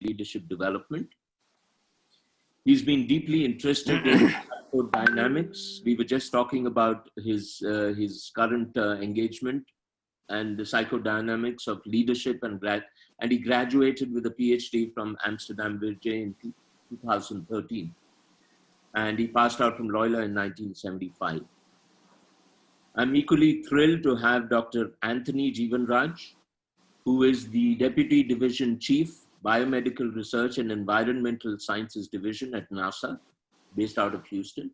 leadership development. He's been deeply interested in psychodynamics. We were just talking about his current engagement and the psychodynamics of leadership, and he graduated with a PhD from Amsterdam Virgin in 2013. And he passed out from Loyola in 1975. I'm equally thrilled to have Dr. Anthony Jeevanraj, who is the Deputy Division Chief, Biomedical Research and Environmental Sciences Division at NASA, based out of Houston.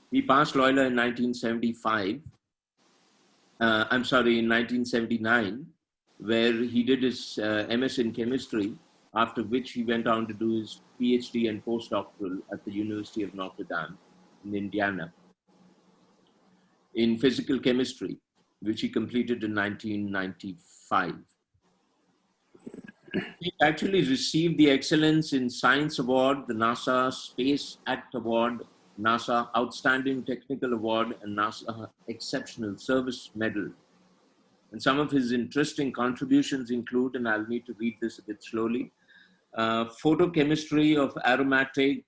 He passed Loyola in 1979, where he did his MS in chemistry, after which he went on to do his PhD and postdoctoral at the University of Notre Dame in Indiana in physical chemistry, which he completed in 1995. He actually received the Excellence in Science Award, the NASA Space Act Award, NASA Outstanding Technical Award, and NASA Exceptional Service Medal. And some of his interesting contributions include, and I'll need to read this a bit slowly, photochemistry of aromatic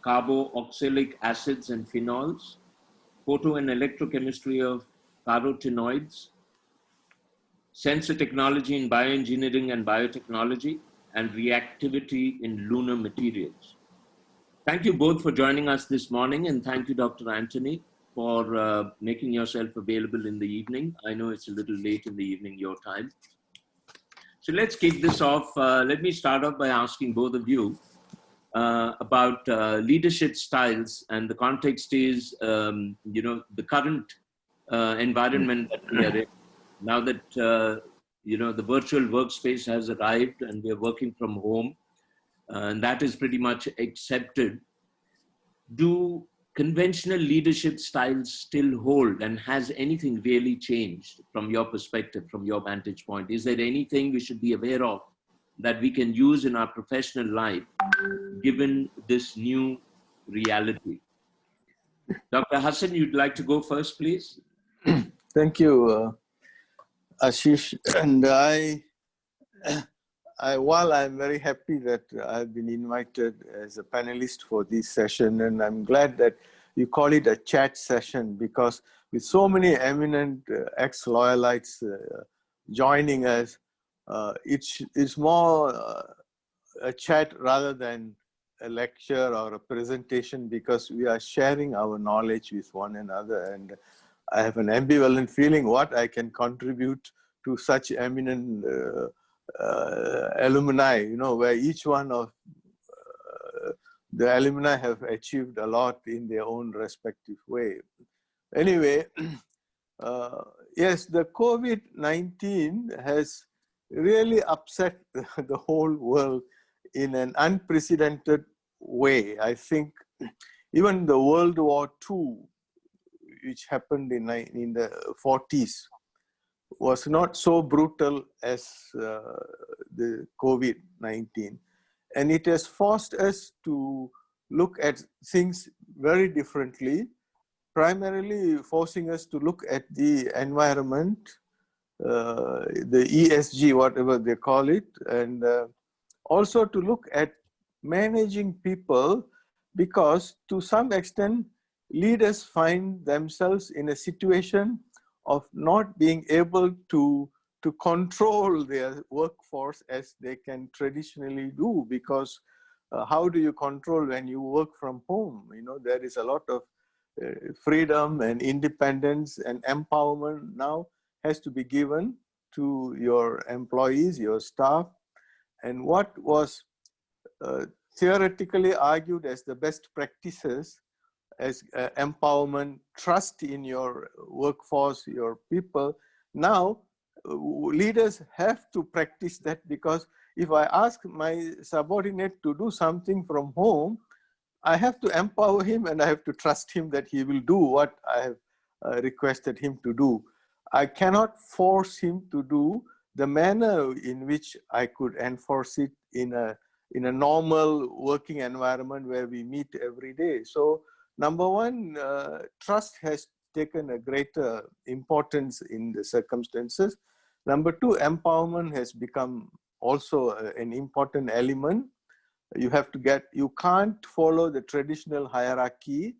carboxylic acids and phenols, photo and electrochemistry of carotenoids, sensor technology in bioengineering and biotechnology, and reactivity in lunar materials. Thank you both for joining us this morning, and thank you, Dr. Anthony, for making yourself available in the evening. I know it's a little late in the evening, your time. So let's kick this off. Let me start off by asking both of you about leadership styles, and the context is, the current environment that we are in. Now that, the virtual workspace has arrived and we're working from home, and that is pretty much accepted. Do conventional leadership styles still hold, and has anything really changed from your perspective, from your vantage point? Is there anything we should be aware of that we can use in our professional life, given this new reality? Dr. Hassan, you'd like to go first, please? Thank you, Ashish. And while I'm very happy that I've been invited as a panelist for this session, and I'm glad that you call it a chat session, because with so many eminent ex-Loyolites joining us, it's more a chat rather than a lecture or a presentation, because we are sharing our knowledge with one another. And I have an ambivalent feeling what I can contribute to such eminent alumni, where each one of the alumni have achieved a lot in their own respective way. Anyway, yes, the COVID-19 has really upset the whole world in an unprecedented way. I think even the World War II, which happened in the 40s, was not so brutal as the COVID-19. And it has forced us to look at things very differently, primarily forcing us to look at the environment, the ESG, whatever they call it, and also to look at managing people, because to some extent, leaders find themselves in a situation of not being able to control their workforce as they can traditionally do, because how do you control when you work from home? There is a lot of freedom and independence and empowerment now has to be given to your employees, your staff. And what was theoretically argued as the best practices as empowerment, trust in your workforce, your people, now leaders have to practice that, because if I ask my subordinate to do something from home, I have to empower him and I have to trust him that he will do what I have requested him to do. I cannot force him to do the manner in which I could enforce it in a normal working environment where we meet every day. So number one, trust has taken a greater importance in the circumstances. Number two, empowerment has become also an important element. You can't follow the traditional hierarchy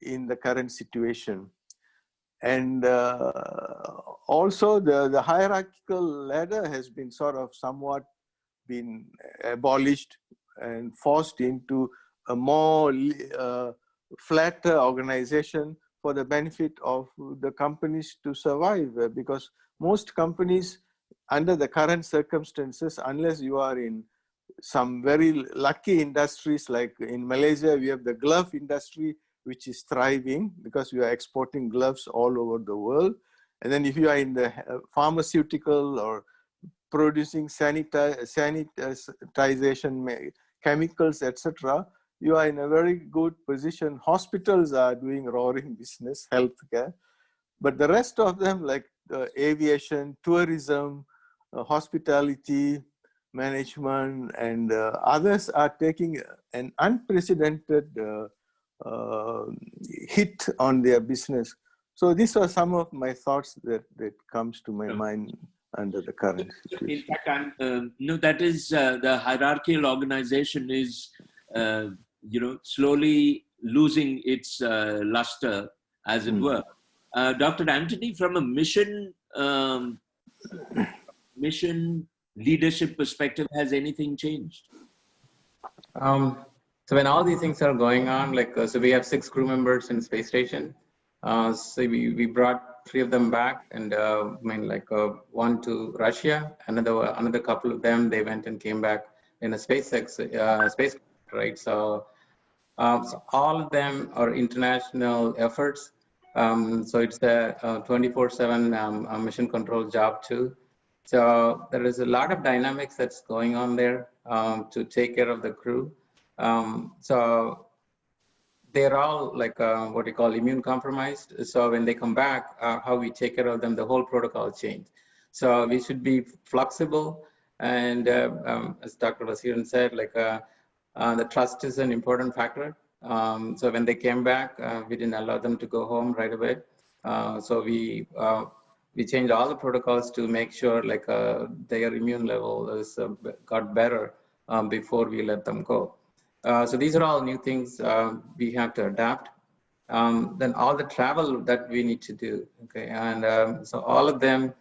in the current situation. And also the hierarchical ladder has been sort of somewhat been abolished and forced into a more flatter organization for the benefit of the companies to survive, because most companies under the current circumstances, unless you are in some very lucky industries, like in Malaysia, we have the glove industry, which is thriving because we are exporting gloves all over the world. And then if you are in the pharmaceutical or producing sanitization chemicals, etc., you are in a very good position. Hospitals are doing roaring business, healthcare. But the rest of them, like aviation, tourism, hospitality, management, and others are taking an unprecedented hit on their business. So these are some of my thoughts that comes to my mind under the current situation. In fact, no, that is the hierarchical organization is, slowly losing its luster, as it were. Dr. Anthony, from a mission leadership perspective, has anything changed? So when all these things are going on, like, so we have 6 crew members in the space station. So we brought 3 of them back, and one to Russia, another couple of them, they went and came back in a SpaceX space, right? So all of them are international efforts. So it's a 24/7 mission control job too. So there is a lot of dynamics that's going on there to take care of the crew. So they're all like what we call immune compromised. So when they come back, how we take care of them, the whole protocol changed. So we should be flexible. And as Dr. Vasiran said, like the trust is an important factor. So when they came back, we didn't allow them to go home right away. So we changed all the protocols to make sure like their immune level is got better before we let them go. So these are all new things we have to adapt. Then all the travel that we need to do, okay, and so all of them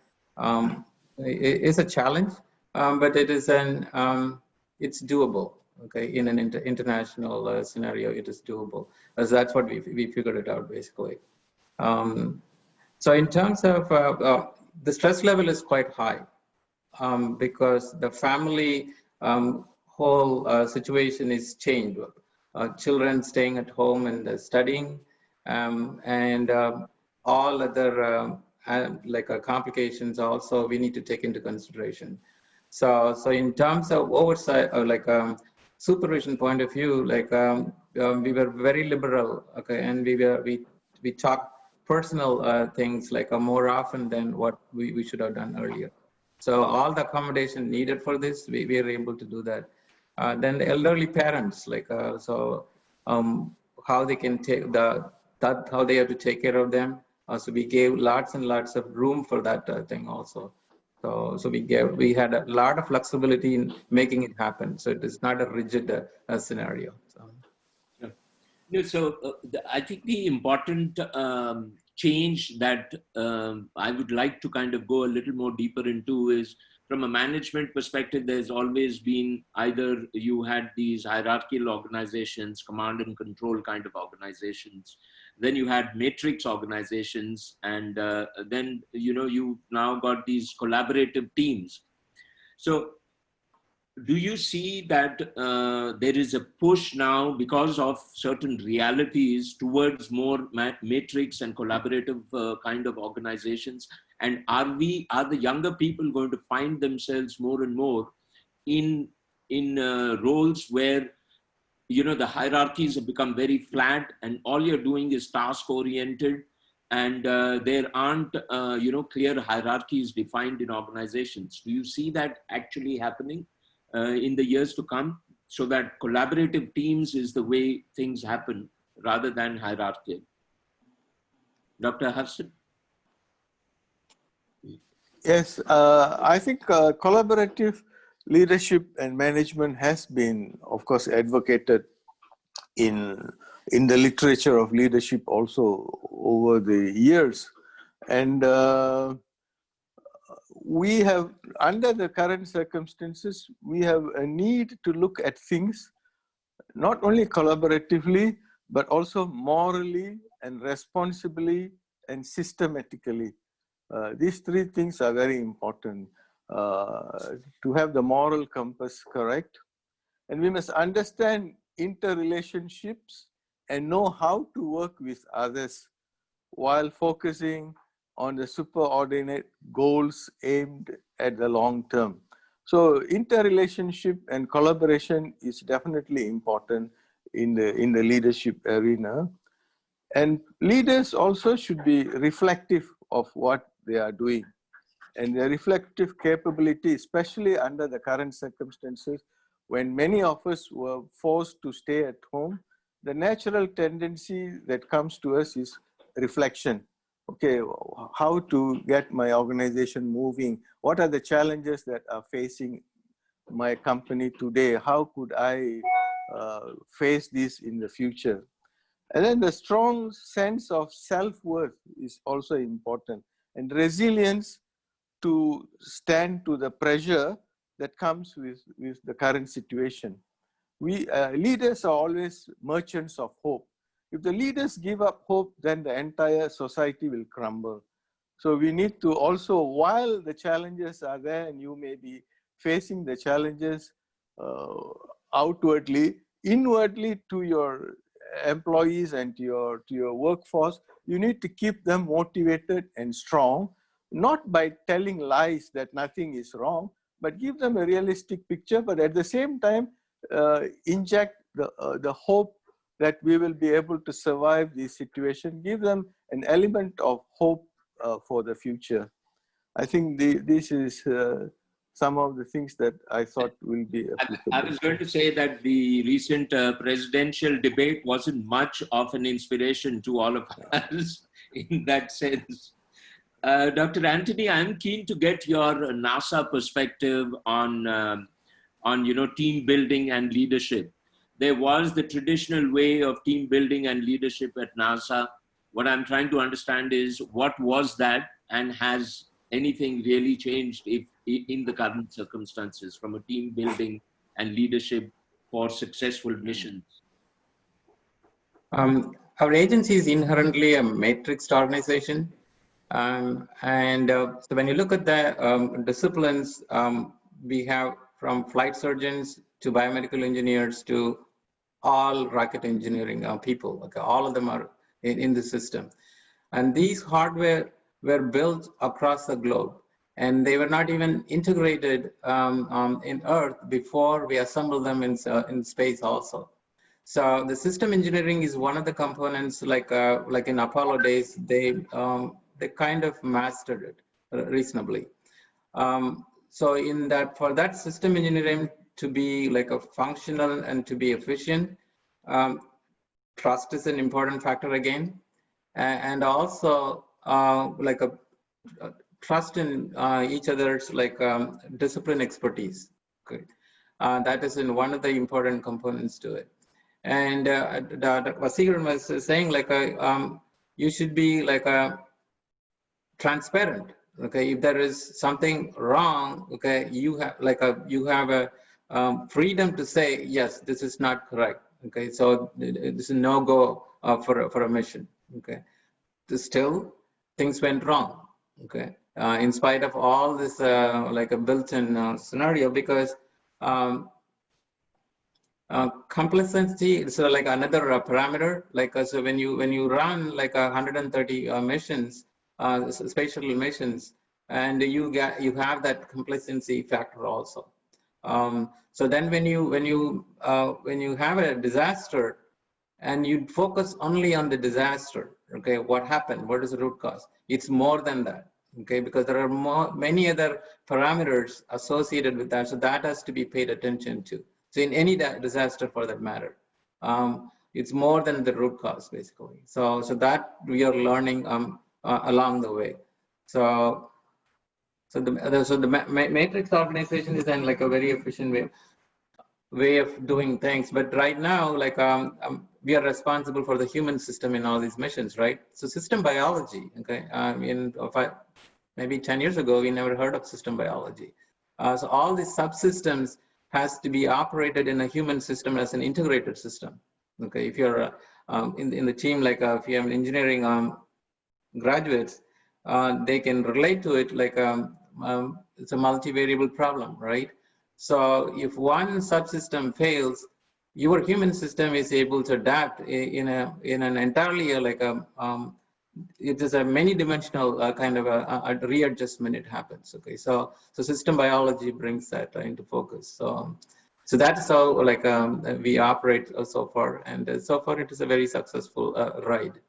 is a challenge, but it is it's doable, okay, in an international scenario, it is doable, as that's what we figured it out basically. So in terms of the stress level is quite high because the family whole situation is changed. Children staying at home and studying, and all other complications also we need to take into consideration. So in terms of oversight or supervision point of view, we were very liberal, okay, and we talked personal things more often than what we should have done earlier. So all the accommodation needed for this, we were able to do that. Then the elderly parents, how they can take how they have to take care of them. So we gave lots and lots of room for that thing also. So we had a lot of flexibility in making it happen. So it is not a rigid scenario. So. No, so I think the important change that I would like to kind of go a little more deeper into is, from a management perspective, there's always been either you had these hierarchical organizations, command and control kind of organizations, then you had matrix organizations, and then you now got these collaborative teams. So do you see that there is a push now because of certain realities towards more matrix and collaborative kind of organizations? And are the younger people going to find themselves more and more in roles where the hierarchies have become very flat and all you're doing is task oriented, and there aren't clear hierarchies defined in organizations? Do you see that actually happening in the years to come, so that collaborative teams is the way things happen rather than hierarchical? Dr. Harshit? Yes, I think collaborative leadership and management has been, of course, advocated in the literature of leadership also over the years. And we have, under the current circumstances, we have a need to look at things not only collaboratively, but also morally and responsibly and systematically. These three things are very important. To have the moral compass correct. And we must understand interrelationships and know how to work with others while focusing on the superordinate goals aimed at the long term. So interrelationship and collaboration is definitely important in the leadership arena. And leaders also should be reflective of what they are doing. And their reflective capability, especially under the current circumstances, when many of us were forced to stay at home, the natural tendency that comes to us is reflection. Okay, how to get my organization moving? What are the challenges that are facing my company today? How could I face this in the future? And then the strong sense of self-worth is also important, and resilience to stand to the pressure that comes with the current situation. We leaders are always merchants of hope. If the leaders give up hope, then the entire society will crumble. So we need to also, while the challenges are there and you may be facing the challenges outwardly, inwardly to your employees and to your workforce, you need to keep them motivated and strong, not by telling lies that nothing is wrong, but give them a realistic picture, but at the same time, inject the hope that we will be able to survive this situation, give them an element of hope for the future. I think this is some of the things that I thought will be applicable. I was going to say that the recent presidential debate wasn't much of an inspiration to all of us in that sense. Dr. Anthony, I'm keen to get your NASA perspective on team building and leadership. There was the traditional way of team building and leadership at NASA. What I'm trying to understand is what was that, and has anything really changed in the current circumstances from a team building and leadership for successful missions? Our agency is inherently a matrixed organization. So when you look at the disciplines, we have from flight surgeons to biomedical engineers to all rocket engineering people. Okay, all of them are in the system. And these hardware were built across the globe, and they were not even integrated in Earth before we assembled them in space also. So the system engineering is one of the components, like in Apollo days, they kind of mastered it reasonably. So in that, for that system engineering to be like a functional and to be efficient, trust is an important factor again, and also like a trust in each other's like discipline expertise. Okay. That is in one of the important components to it. And Dr. Vasigaran was saying like you should be like a transparent. Okay, if there is something wrong, okay, you have like you have a freedom to say yes, this is not correct. Okay, so this is no go for a mission. Okay, still things went wrong. Okay, in spite of all this like a built-in scenario, because complacency is like another parameter. Like so when you run like 130 missions, spatial missions, and you have that complacency factor also. So then when you have a disaster and you focus only on the disaster, okay, what happened, what is the root cause? It's more than that, okay, because there are many other parameters associated with that, so that has to be paid attention to. So in any disaster for that matter, it's more than the root cause basically. So that we are learning along the way. So So the matrix organization is then like a very efficient way of doing things. But right now, like we are responsible for the human system in all these missions, right? So system biology, okay. Maybe 10 years ago, we never heard of system biology. So all these subsystems has to be operated in a human system as an integrated system. Okay, if you're in the team, like if you have engineering graduates, they can relate to it like it's a multivariable problem, right? So if one subsystem fails, your human system is able to adapt in an entirely like it is a many-dimensional kind of a readjustment. It happens. Okay, so system biology brings that into focus. So that's how like we operate so far, and so far it is a very successful ride.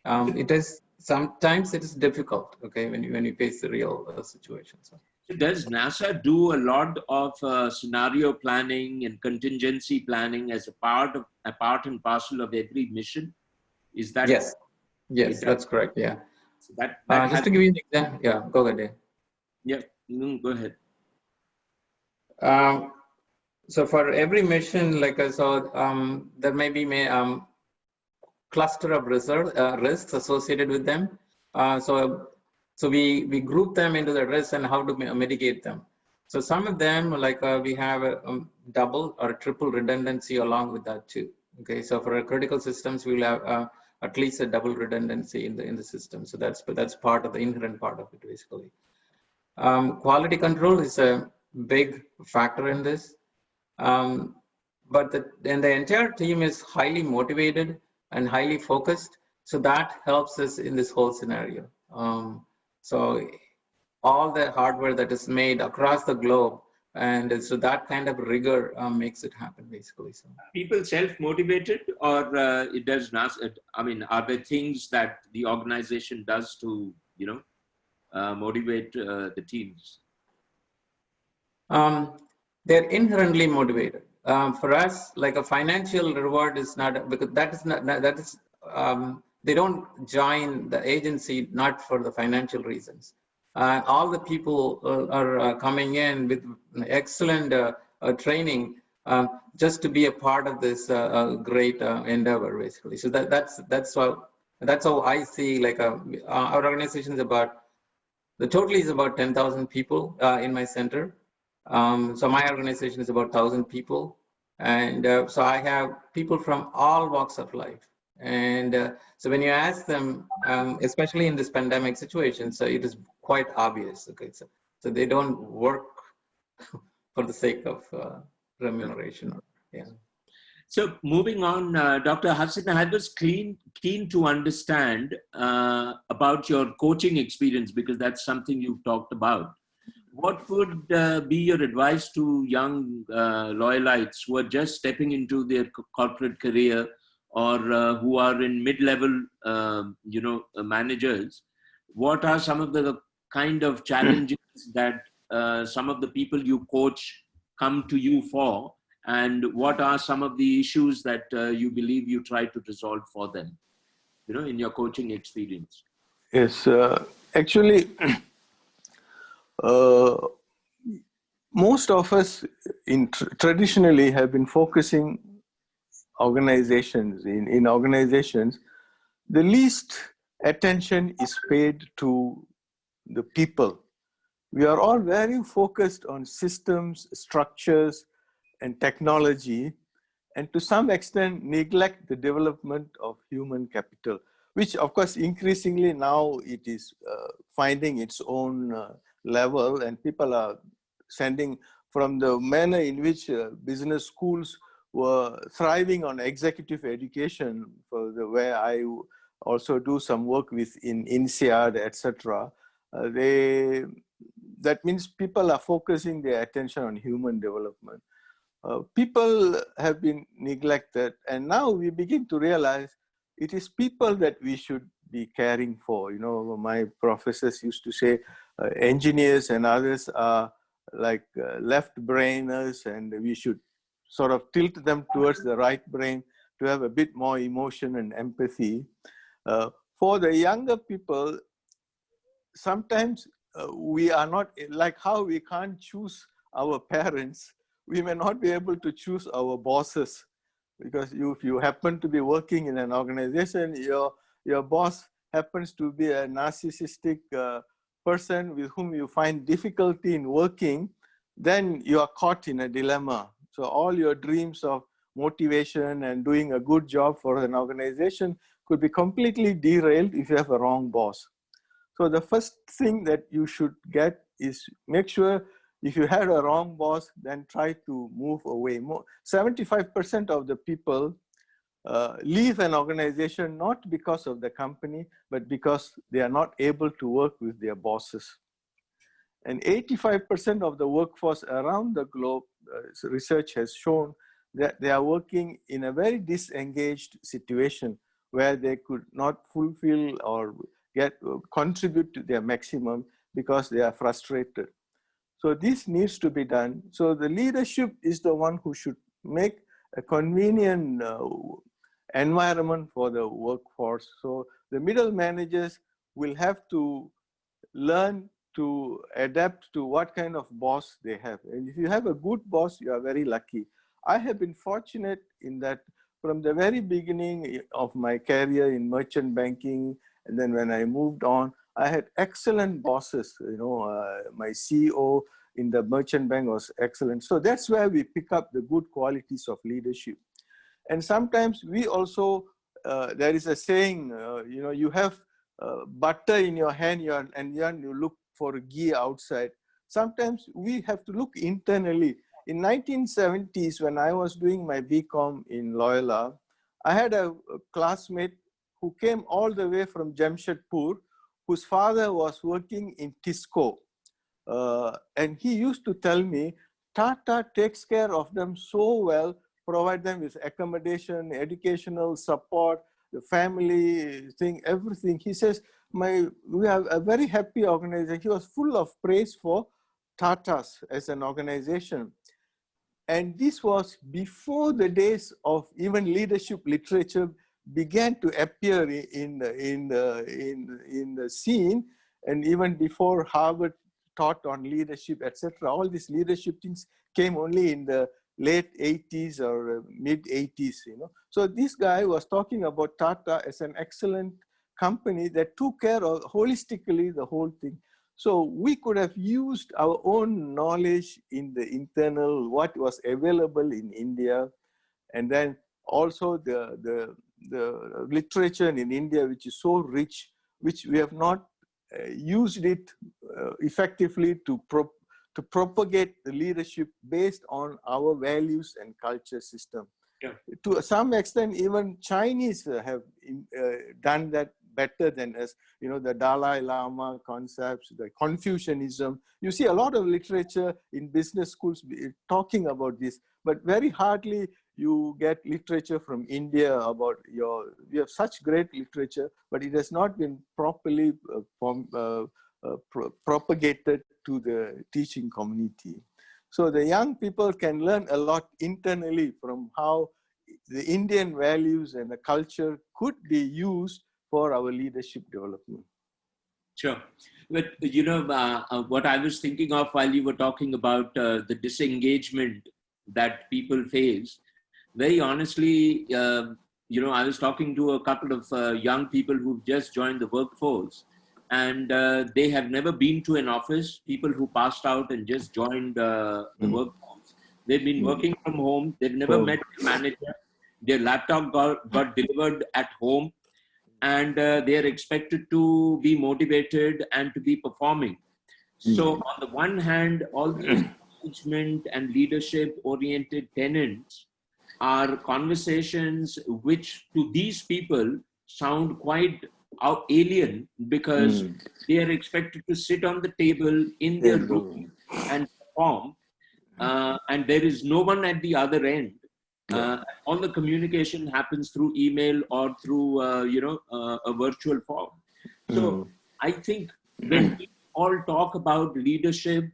It is sometimes it is difficult, okay, when you face the real situation. So does NASA do a lot of scenario planning and contingency planning as a part and parcel of every mission? Is that yes, that's correct. Yeah. So that Just to give you an example, yeah, go ahead. Yeah, go ahead. So for every mission, like I saw, there may be cluster of risks associated with them. So we group them into the risks and how to mitigate them. So some of them, like we have a double or triple redundancy along with that too. Okay, so for critical systems, we'll have at least a double redundancy in the system. So that's part of the inherent part of it, basically. Quality control is a big factor in this. But the entire team is highly motivated and highly focused. So that helps us in this whole scenario. So all the hardware that is made across the globe, and so that kind of rigor makes it happen, basically. So people self-motivated, or it does not? I mean, are there things that the organization does to, motivate the teams? They're inherently motivated. For us, like a financial reward is not, because that is they don't join the agency not for the financial reasons. All the people are coming in with excellent training just to be a part of this great endeavor, basically. So that's how I see, like our organization is the total is about 10,000 people in my center. So my organization is about 1,000 people. And so I have people from all walks of life. And so when you ask them, especially in this pandemic situation, so it is quite obvious. Okay, so they don't work for the sake of remuneration. Yeah. So moving on, Dr. Hassan, I was keen to understand about your coaching experience, because that's something you've talked about. What would be your advice to young Loyolites who are just stepping into their corporate career, or who are in mid-level, managers? What are some of the kind of challenges that some of the people you coach come to you for, and what are some of the issues that you believe you try to resolve for them, in your coaching experience? Yes, actually, most of us traditionally have been focusing organizations. In organizations, the least attention is paid to the people. We are all very focused on systems, structures, and technology, and to some extent neglect the development of human capital, which of course increasingly now it is finding its own level, and people are sending, from the manner in which business schools were thriving on executive education, where I also do some work with in INSEAD, etc. That means people are focusing their attention on human development. People have been neglected, and now we begin to realize it is people that we should be caring for. My professors used to say engineers and others are like left-brainers, and we should sort of tilt them towards the right brain to have a bit more emotion and empathy. For the younger people, sometimes we are not, like how we can't choose our parents, we may not be able to choose our bosses. Because if you happen to be working in an organization, your boss happens to be a narcissistic person with whom you find difficulty in working, then you are caught in a dilemma. So all your dreams of motivation and doing a good job for an organization could be completely derailed if you have a wrong boss. So the first thing that you should get is make sure if you had a wrong boss, then try to move away. 75% of the people leave an organization not because of the company, but because they are not able to work with their bosses. And 85% of the workforce around the globe, research has shown that they are working in a very disengaged situation where they could not fulfill or contribute to their maximum because they are frustrated. So this needs to be done. So the leadership is the one who should make a convenient environment for the workforce. So the middle managers will have to learn to adapt to what kind of boss they have. And if you have a good boss, you are very lucky. I have been fortunate in that from the very beginning of my career in merchant banking, and then when I moved on, I had excellent bosses. My CEO in the merchant bank was excellent. So that's where we pick up the good qualities of leadership. And sometimes we also, there is a saying, you have butter in your hand and you look for ghee outside. Sometimes we have to look internally. In 1970s, when I was doing my BCom in Loyola, I had a classmate who came all the way from Jamshedpur, whose father was working in Tisco. And he used to tell me, Tata takes care of them so well, provide them with accommodation, educational support, the family thing, everything. He says, we have a very happy organization. He was full of praise for Tatas as an organization. And this was before the days of even leadership literature began to appear in the scene, and even before Harvard taught on leadership, etc. All these leadership things came only in the late 80s or mid 80s. So this guy was talking about Tata as an excellent company that took care of holistically the whole thing. So we could have used our own knowledge in the internal, what was available in India, and then also the literature in India, which is so rich, which we have not used it effectively to propagate the leadership based on our values and culture system. Yeah. To some extent, even Chinese have done that better than us. The Dalai Lama concepts, the Confucianism. You see a lot of literature in business schools talking about this, but very hardly you get literature from India about we have such great literature, but it has not been properly propagated to the teaching community. So the young people can learn a lot internally from how the Indian values and the culture could be used for our leadership development. Sure. But, what I was thinking of while you were talking about the disengagement that people face, very honestly, I was talking to a couple of young people who've just joined the workforce, and they have never been to an office, people who passed out and just joined the workforce. They've been working from home. They've never met a manager. Their laptop got delivered at home, and they're expected to be motivated and to be performing. So on the one hand, all these management and leadership oriented tenets are conversations which to these people sound quite alien, because they are expected to sit on the table in their room and perform, and there is no one at the other end. All the communication happens through email or through a virtual form. So I think when we all talk about leadership,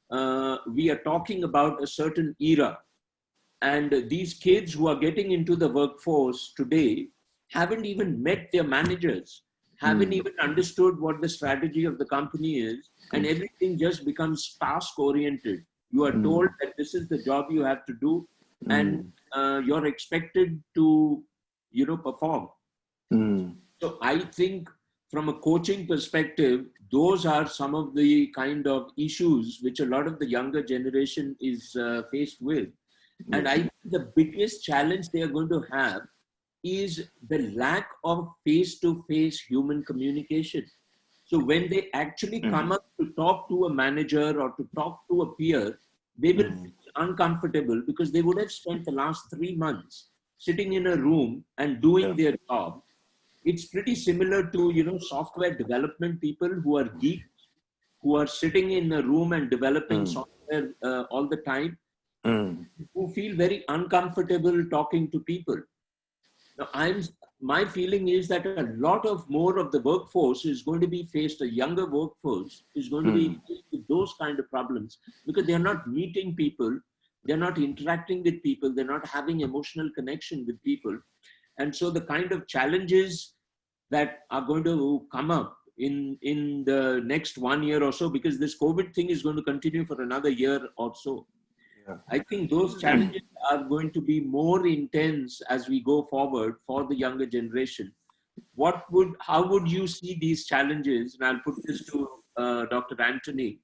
we are talking about a certain era. And these kids who are getting into the workforce today haven't even met their managers. haven't even understood what the strategy of the company is, and everything just becomes task oriented. You are told that this is the job you have to do, and you're expected to, perform. So I think from a coaching perspective, those are some of the kind of issues which a lot of the younger generation is faced with. And I think the biggest challenge they are going to have is the lack of face-to-face human communication. So when they actually come up to talk to a manager or to talk to a peer, they will feel uncomfortable because they would have spent the last 3 months sitting in a room and doing their job. It's pretty similar to, software development people who are geeks, who are sitting in a room and developing software all the time, who feel very uncomfortable talking to people. Now, my feeling is that a lot of more of the workforce is going to be faced, a younger workforce is going to be faced with those kind of problems because they are not meeting people, they're not interacting with people, they're not having emotional connection with people. And so the kind of challenges that are going to come up in the next 1 year or so, because this COVID thing is going to continue for another year or so. I think those challenges are going to be more intense as we go forward for the younger generation. How would you see these challenges? And I'll put this to Dr. Anthony.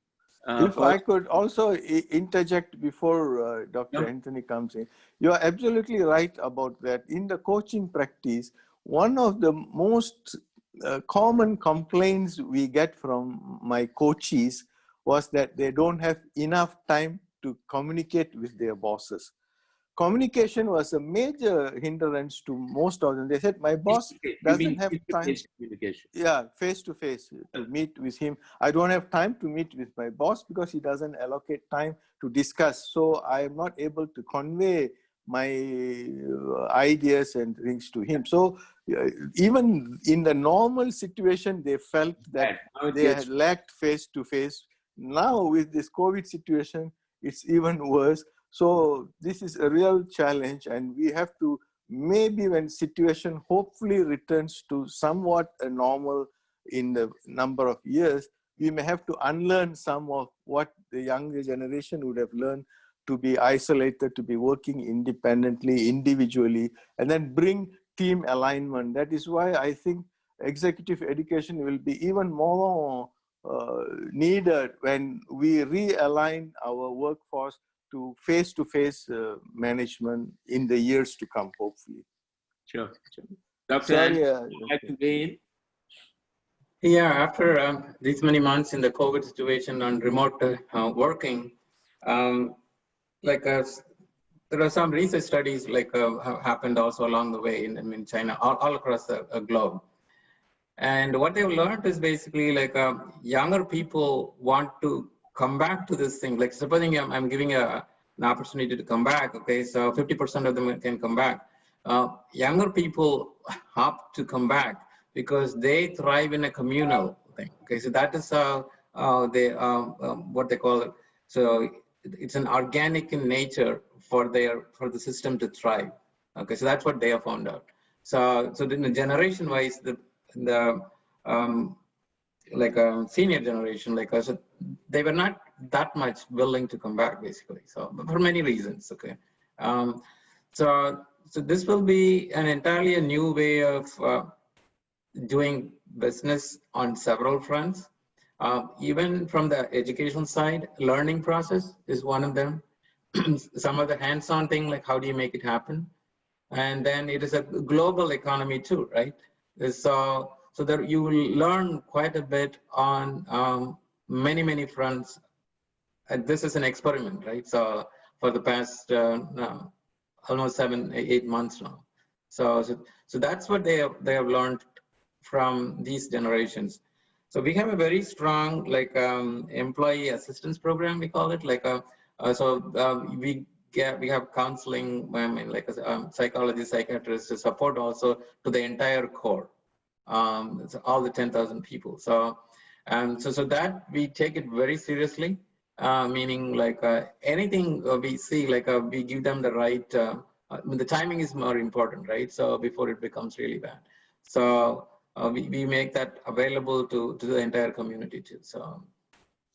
If I could also interject before Dr. Anthony comes in, you are absolutely right about that. In the coaching practice, one of the most common complaints we get from my coaches was that they don't have enough time to communicate with their bosses. Communication was a major hindrance to most of them. They said, my boss doesn't have time. Yeah, face to face to meet with him. I don't have time to meet with my boss because he doesn't allocate time to discuss. So I am not able to convey my ideas and things to him. So even in the normal situation, they felt that they had lacked face to face. Now with this COVID situation, it's even worse. So this is a real challenge, and we have to, maybe when situation hopefully returns to somewhat a normal in the number of years, we may have to unlearn some of what the younger generation would have learned, to be isolated, to be working independently, individually, and then bring team alignment. That is why I think executive education will be even more needed when we realign our workforce to face-to-face management in the years to come, hopefully. Sure. Dr. Anthony, would you like to weigh in? Yeah, after these many months in the COVID situation on remote working, there are some research studies have happened also along the way in China, all across the globe. And what they've learned is basically younger people want to come back to this thing. Like supposing I'm giving an opportunity to come back, okay, so 50% of them can come back. Younger people opt to come back because they thrive in a communal thing. Okay, so that is what they call it. So it's an organic in nature for the system to thrive. Okay, so that's what they have found out. So in the generation wise, the senior generation like us, they were not that much willing to come back basically. So for many reasons. Okay, so this will be an entirely a new way of doing business on several fronts. Even from the education side, learning process is one of them. Some of the hands-on thing, like how do you make it happen? And then it is a global economy too, right? So that you will learn quite a bit on many fronts. And this is an experiment, right? So for the past almost 7-8 months now. So that's what they have learned from these generations. So we have a very strong employee assistance program, we call it. We have counseling, psychology, psychiatrists to support also to the entire core, so all the 10,000 people. So that we take it very seriously, meaning anything we see, we give them the right. The timing is more important, right? So before it becomes really bad. So we make that available to the entire community too. So.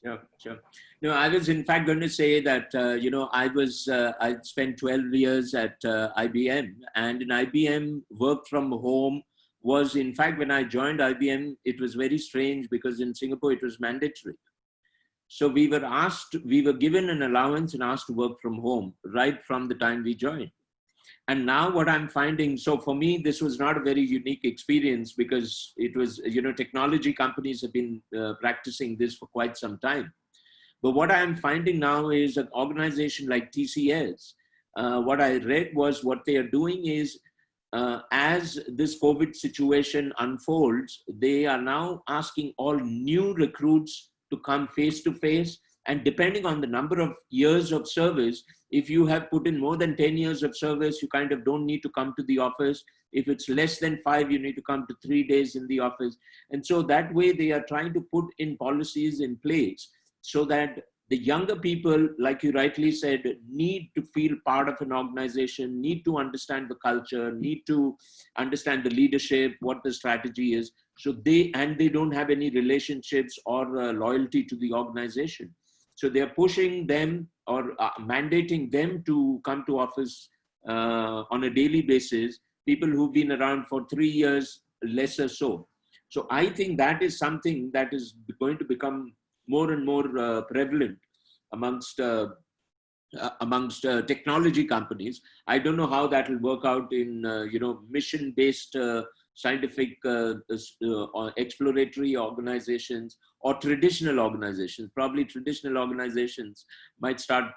Sure, sure. No, I was in fact going to say that, I spent 12 years at IBM, and in IBM, work from home was, in fact, when I joined IBM, it was very strange because in Singapore, it was mandatory. So we were given an allowance and asked to work from home right from the time we joined. And now what I'm finding, so for me, this was not a very unique experience because it was, technology companies have been practicing this for quite some time. But what I'm finding now is an organization like TCS, what I read was what they are doing is, as this COVID situation unfolds, they are now asking all new recruits to come face to face. And depending on the number of years of service, if you have put in more than 10 years of service, you kind of don't need to come to the office. If it's less than 5, you need to come to 3 days in the office. And so that way they are trying to put in policies in place so that the younger people, like you rightly said, need to feel part of an organization, need to understand the culture, need to understand the leadership, what the strategy is. So they don't have any relationships or loyalty to the organization. So they're pushing them or mandating them to come to office on a daily basis, people who've been around for 3 years, lesser so. So I think that is something that is going to become more and more prevalent amongst technology companies. I don't know how that will work out in mission-based scientific or exploratory organizations or traditional organizations. Probably traditional organizations might start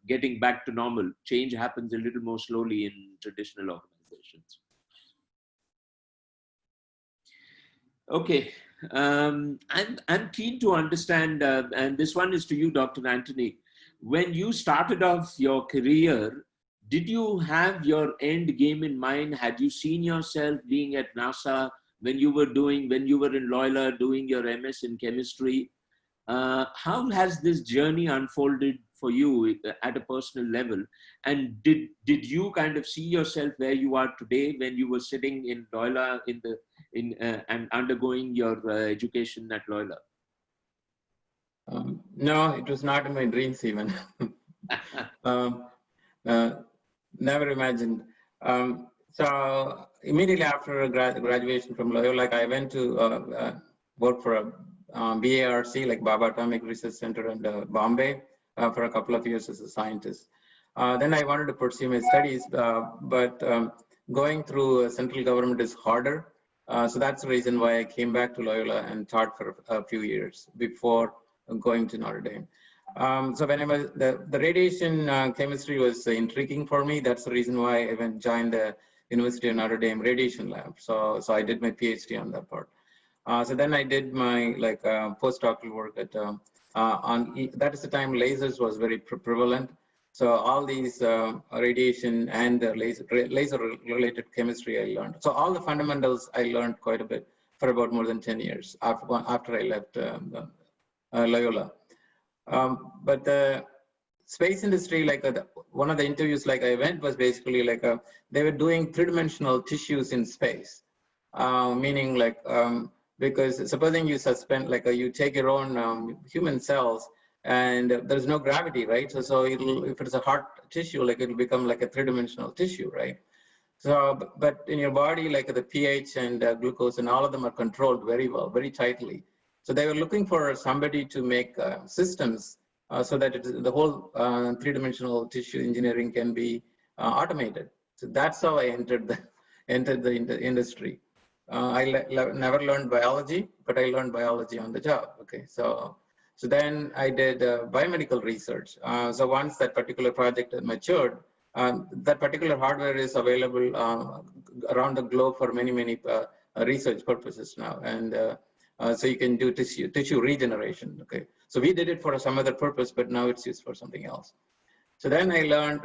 getting back to normal. Change happens a little more slowly in traditional organizations. Okay. I'm keen to understand, and this one is to you, Dr. Anthony. When you started off your career, did you have your end game in mind? Had you seen yourself being at NASA when you were in Loyola doing your MS in chemistry? How has this journey unfolded for you at a personal level? And did you kind of see yourself where you are today when you were sitting in Loyola and undergoing your education at Loyola? No, it was not in my dreams even. Never imagined. So immediately after graduation from Loyola, I went to work for a BARC, like Baba Atomic Research Center in Bombay, for a couple of years as a scientist. Then I wanted to pursue my studies, but going through central government is harder. So that's the reason why I came back to Loyola and taught for a few years before going to Notre Dame. So when I was, the radiation chemistry was intriguing for me. That's the reason why I joined the University of Notre Dame radiation lab. So I did my PhD on that part. So then I did my postdoctoral work at that is the time lasers was very prevalent. So all these radiation and laser related chemistry I learned. So all the fundamentals I learned quite a bit for about more than 10 years after I left Loyola. But the space industry, one of the interviews I went was basically they were doing three-dimensional tissues in space, meaning because supposing you suspend, you take your own human cells and there's no gravity, right? So if it's a hard tissue, it'll become like a three-dimensional tissue, right? So, but in your body, the pH and glucose and all of them are controlled very well, very tightly. So they were looking for somebody to make systems so that the whole three-dimensional tissue engineering can be automated. So that's how I entered the industry. I never learned biology, but I learned biology on the job. Okay, so then I did biomedical research. So once that particular project matured, that particular hardware is available around the globe for many research purposes now, and so you can do tissue regeneration. Okay, so we did it for some other purpose, but now it's used for something else. So then I learned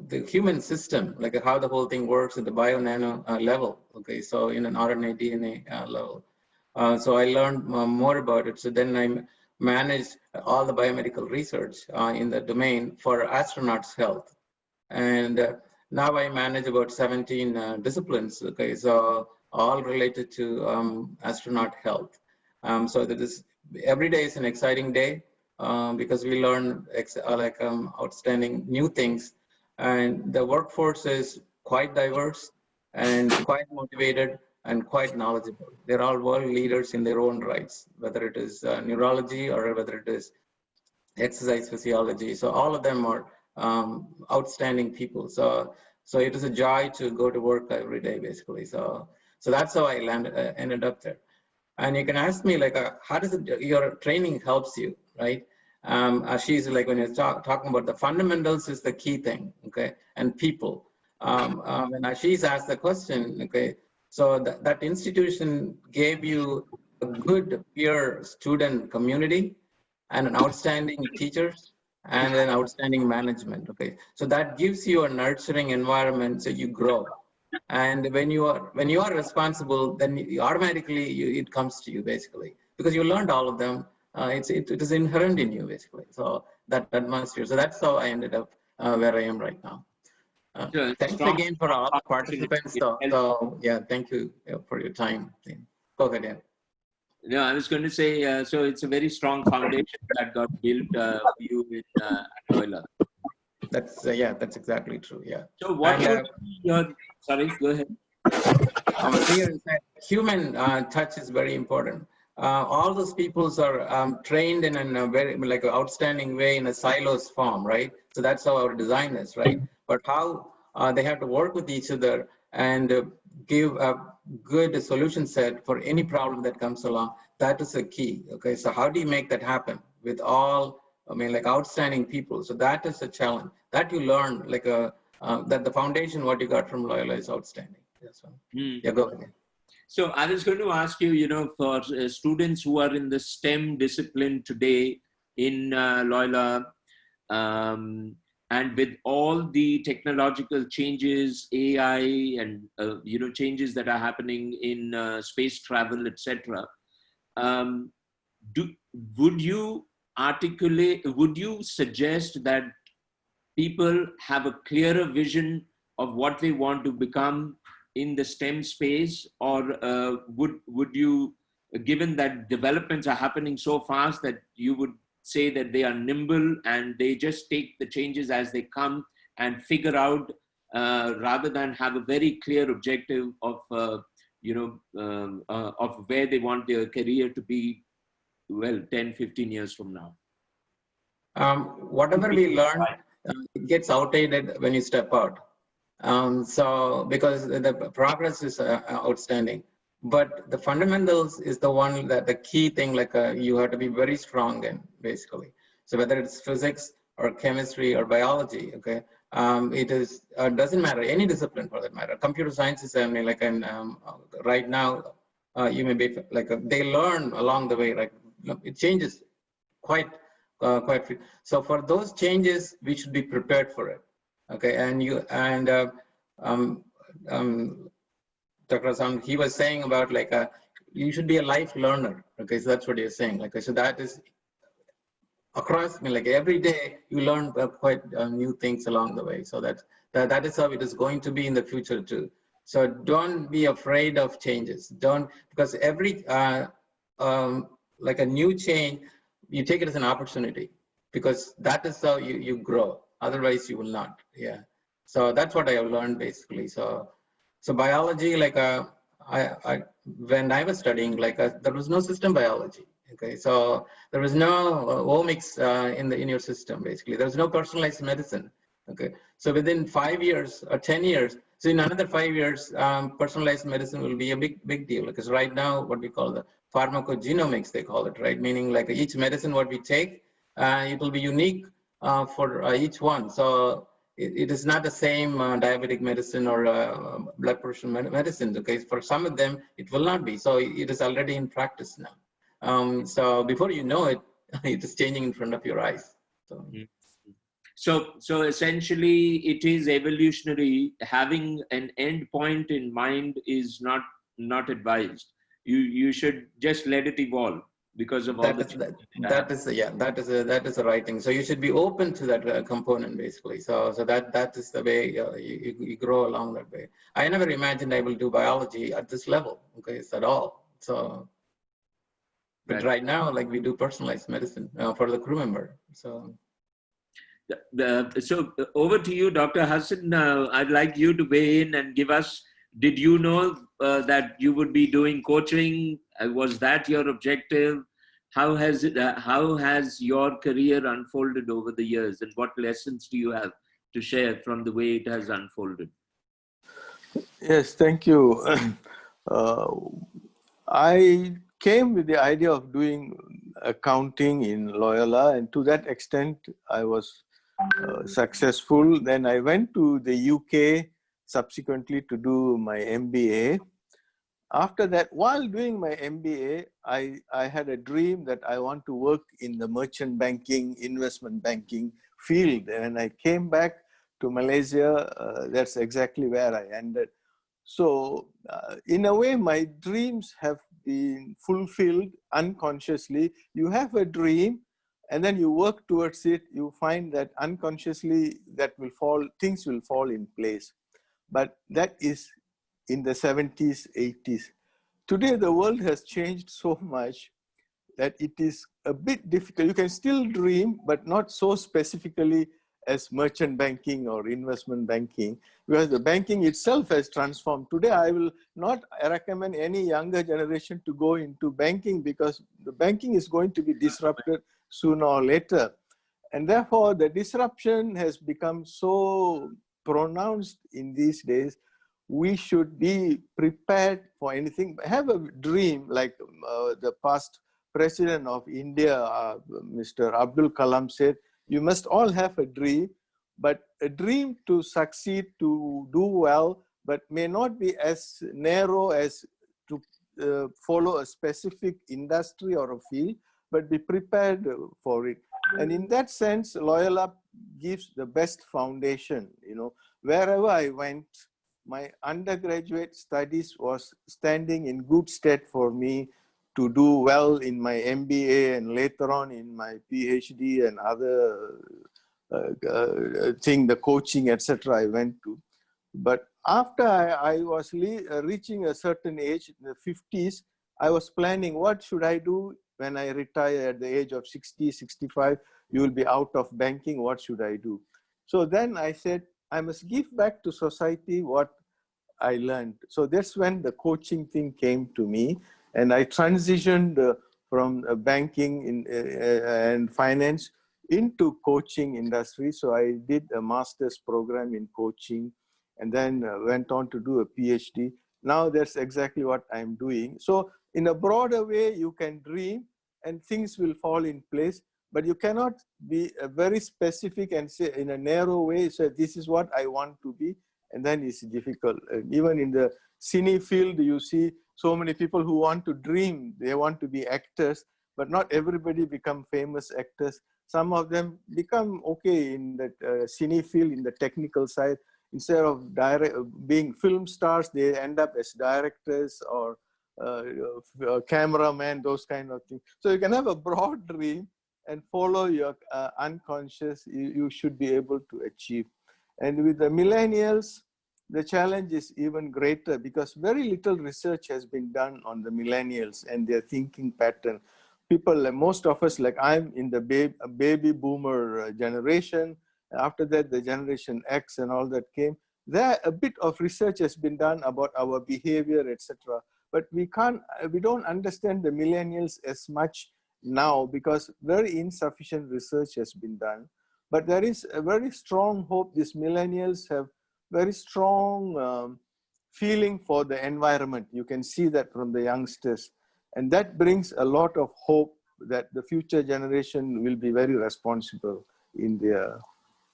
the human system, how the whole thing works at the bio-nano level. Okay, so in an RNA, DNA level. So I learned more about it. So then I managed all the biomedical research in the domain for astronauts' health. And now I manage about 17 disciplines. Okay, so all related to astronaut health. So that is, every day is an exciting day because we learn outstanding new things, and the workforce is quite diverse and quite motivated and quite knowledgeable. They're all world leaders in their own rights, whether it is neurology or whether it is exercise physiology. So all of them are outstanding people. So it is a joy to go to work every day, basically. So that's how I ended up there. And you can ask me like, how does your training helps you, right? She's like, when you're talking about the fundamentals is the key thing, okay? And people. And she's asked the question, okay, so that institution gave you a good peer student community and an outstanding teachers and an outstanding management, okay? So that gives you a nurturing environment so you grow. And when you are responsible, then automatically it comes to you, basically, because you learned all of them. It is inherent in you, basically. So that atmosphere. So that's how I ended up where I am right now. Thanks again for all the participants. So yeah, thank you for your time. Go ahead, yeah. No, I was going to say, so it's a very strong foundation that got built for you in Loyola. That's yeah, that's exactly true. Yeah. So what would be your? Sorry, go ahead. Human touch is very important. All those peoples are trained in a very like an outstanding way in a silos form, right? So that's how our design is, right? But how they have to work with each other and give a good solution set for any problem that comes along. That is a key. Okay, so how do you make that happen with all? I mean, like outstanding people. So that is a challenge that you learn. Like that the foundation what you got from Loyola is outstanding. Yes. Yeah, go ahead. So I was going to ask you, for students who are in the STEM discipline today in Loyola, and with all the technological changes, AI, and changes that are happening in space travel, etc. Would you suggest that people have a clearer vision of what they want to become in the STEM space, or would you, given that developments are happening so fast, that you would say that they are nimble and they just take the changes as they come and figure out, rather than have a very clear objective of of where they want their career to be, 10, 15 years from now? Whatever we learn, it gets outdated when you step out. So because the progress is outstanding, but the fundamentals is the one that the key thing, like you have to be very strong in, basically. So whether it's physics or chemistry or biology, okay, it is doesn't matter, any discipline for that matter. Computer science is, I mean, like right now, you may be like they learn along the way, right? It changes quite. So for those changes, we should be prepared for it. Okay, and Dr. Hassan, he was saying about like you should be a life learner. Okay, so that's what you're saying. Like, so that is across, like every day you learn quite new things along the way. So that is how it is going to be in the future too. So don't be afraid of changes. Because every like a new change, you take it as an opportunity, because that is how you grow. Otherwise, you will not. Yeah. So that's what I have learned, basically. So biology, like when I was studying, like there was no system biology. Okay, so there was no omics in your system. Basically, there was no personalized medicine. Okay, so within 5 years or 10 years, so in another 5 years, personalized medicine will be a big deal, because right now what we call the pharmacogenomics, they call it, right? Meaning like each medicine what we take, it will be unique for each one. So it is not the same diabetic medicine or blood pressure medicines. Okay, for some of them it will not be. So it is already in practice now. So before you know it, it is changing in front of your eyes. So essentially, it is evolutionary. Having an end point in mind is not advised. You should just let it evolve. because of all the changes that is the right thing. So you should be open to that component basically. So that is the way you grow along that way. I never imagined I will do biology at this level, okay, at all. So, but right now, like we do personalized medicine for the crew member. So. So over to you, Dr. Hassan. I'd like you to weigh in and give us, did you know that you would be doing coaching? Was that your objective? How has your career unfolded over the years, and what lessons do you have to share from the way it has unfolded? Yes, thank you. I came with the idea of doing accounting in Loyola, and to that extent, I was successful. Then I went to the UK subsequently to do my MBA. After that, while doing my MBA, I had a dream that I want to work in the merchant banking, investment banking field. And I came back to Malaysia. That's exactly where I ended. So in a way, my dreams have been fulfilled unconsciously. You have a dream and then you work towards it. You find that unconsciously that will fall, things will fall in place. But that is in the 70s, 80s. Today, the world has changed so much that it is a bit difficult. You can still dream, but not so specifically as merchant banking or investment banking, because the banking itself has transformed. Today, I will not recommend any younger generation to go into banking because the banking is going to be disrupted sooner or later. And therefore, the disruption has become so pronounced in these days. We should be prepared for anything. Have a dream, like the past President of India, Mr. Abdul Kalam said, you must all have a dream, but a dream to succeed, to do well, but may not be as narrow as to follow a specific industry or a field, but be prepared for it. And in that sense, Loyola gives the best foundation. You know, wherever I went, my undergraduate studies was standing in good stead for me to do well in my MBA and later on in my PhD and other thing, the coaching, etc. I went to. But after I was reaching a certain age, in the 50s, I was planning what should I do when I retire at the age of 60, 65, you will be out of banking, what should I do? So then I said, I must give back to society what I learned. So that's when the coaching thing came to me, and I transitioned from banking and finance into coaching industry. So I did a master's program in coaching and then went on to do a PhD. Now that's exactly what I'm doing. So in a broader way, you can dream and things will fall in place, but you cannot be very specific and say in a narrow way, so this is what I want to be, and then it's difficult. Even in the cine field, you see so many people who want to dream, they want to be actors, but not everybody become famous actors. Some of them become okay in the cine field, in the technical side. Instead of being film stars, they end up as directors or cameraman, those kind of things. So you can have a broad dream and follow your unconscious, you should be able to achieve. And with the millennials, the challenge is even greater because very little research has been done on the millennials and their thinking pattern. People, most of us, like I'm in the baby boomer generation. After that, the generation X and all that came. There, a bit of research has been done about our behavior, etc. But we don't understand the millennials as much now because very insufficient research has been done. But there is a very strong hope. These millennials have very strong feeling for the environment. You can see that from the youngsters. And that brings a lot of hope that the future generation will be very responsible in their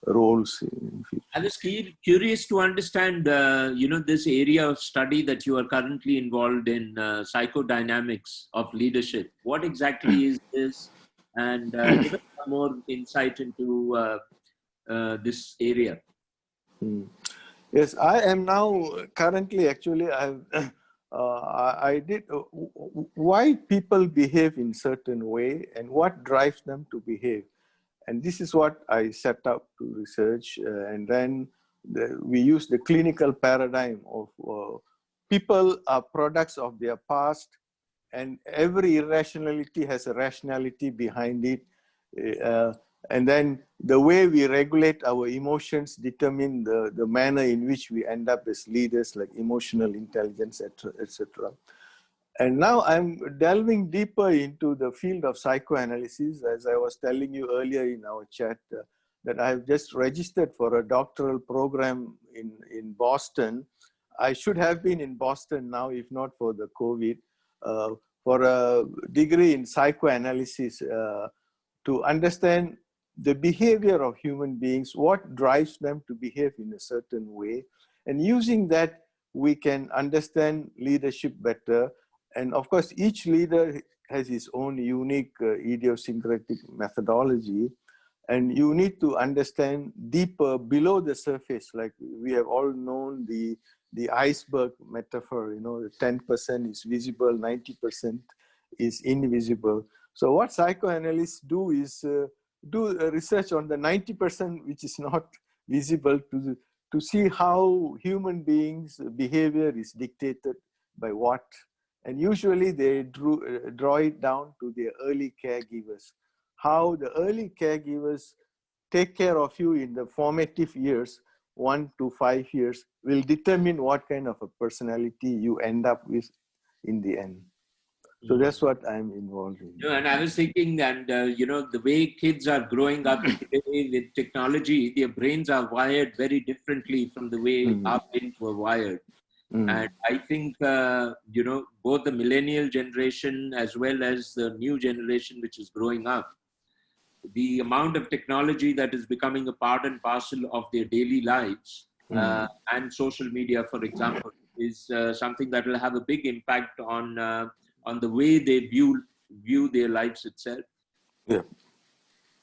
roles in future. I was curious to understand, this area of study that you are currently involved in, psychodynamics of leadership. What exactly is this? And give us some more insight into this area. Yes, I am now currently, actually, I've I did why people behave in certain way and what drives them to behave. And this is what I set up to research. And then we use the clinical paradigm of people are products of their past, and every irrationality has a rationality behind it. And then the way we regulate our emotions determine the manner in which we end up as leaders, like emotional intelligence, etc. And now I'm delving deeper into the field of psychoanalysis. As I was telling you earlier in our chat, that I've just registered for a doctoral program in Boston. I should have been in Boston now, if not for the COVID, for a degree in psychoanalysis to understand the behavior of human beings, what drives them to behave in a certain way. And using that, we can understand leadership better. And of course, each leader has his own unique idiosyncratic methodology. And you need to understand deeper below the surface. Like we have all known the iceberg metaphor, you know, 10% is visible, 90% is invisible. So what psychoanalysts do is do research on the 90% which is not visible to see how human beings' behavior is dictated by what. And usually they draw it down to their early caregivers. How the early caregivers take care of you in the formative years, 1 to 5 years, will determine what kind of a personality you end up with in the end. So that's what I'm involved in. No, and I was thinking, and you know, the way kids are growing up today with technology, their brains are wired very differently from the way our brains were wired. And I think, you know, both the millennial generation as well as the new generation which is growing up, the amount of technology that is becoming a part and parcel of their daily lives and social media, for example, is something that will have a big impact on the way they view their lives itself. Yeah,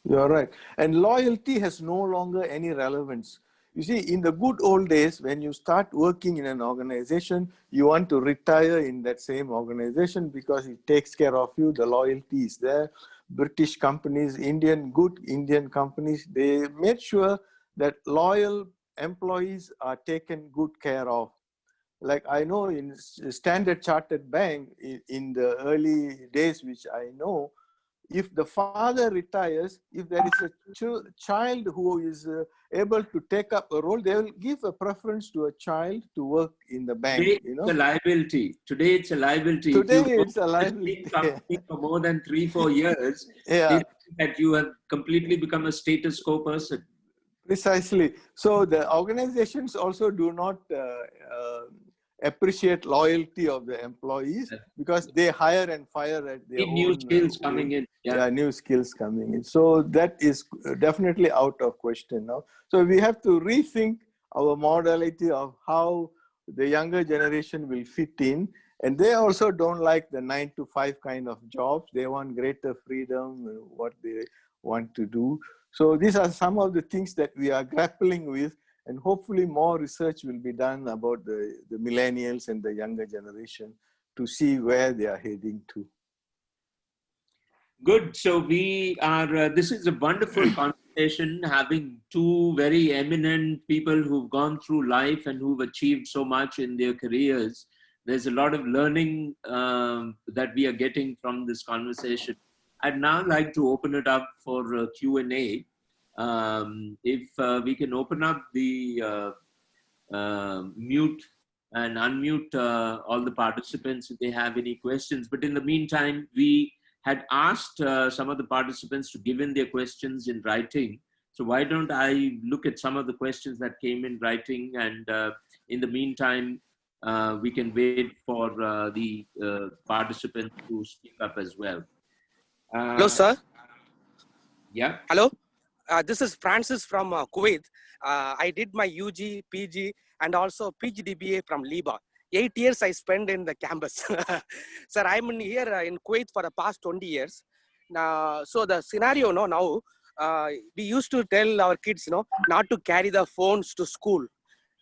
you're right. And loyalty has no longer any relevance. You see, in the good old days, when you start working in an organization, you want to retire in that same organization because it takes care of you, the loyalty is there. British companies, good Indian companies, they made sure that loyal employees are taken good care of. Like I know in Standard Chartered Bank, in the early days, which I know, if the father retires, if there is a child who is able to take up a role, they will give a preference to a child to work in the bank. Today, you know? it's a liability. Today, it's a liability. Today, if you it's a liability. Company for more than 3-4 years, Yeah. they think that you have completely become a status quo person. Precisely. So the organizations also do not appreciate loyalty of the employees because they hire and fire at their own New skills coming in. Yeah, new skills coming in. So that is definitely out of question now. So we have to rethink our modality of how the younger generation will fit in. And they also don't like the 9-to-5 kind of jobs. They want greater freedom, what they want to do. So these are some of the things that we are grappling with, and hopefully more research will be done about the millennials and the younger generation to see where they are heading to. Good. So we are, this is a wonderful conversation, having two very eminent people who've gone through life and who've achieved so much in their careers. There's a lot of learning that we are getting from this conversation. I'd now like to open it up for Q&A. If we can open up the mute and unmute all the participants if they have any questions. But in the meantime, we had asked some of the participants to give in their questions in writing. So why don't I look at some of the questions that came in writing, and in the meantime, we can wait for the participants to speak up as well. Hello, sir. Yeah. Hello. This is Francis from Kuwait. I did my UG, PG, and also PGDBA from Liba. 8 years I spent in the campus. Sir, I'm here in Kuwait for the past 20 years. So the scenario now, we used to tell our kids, not to carry the phones to school.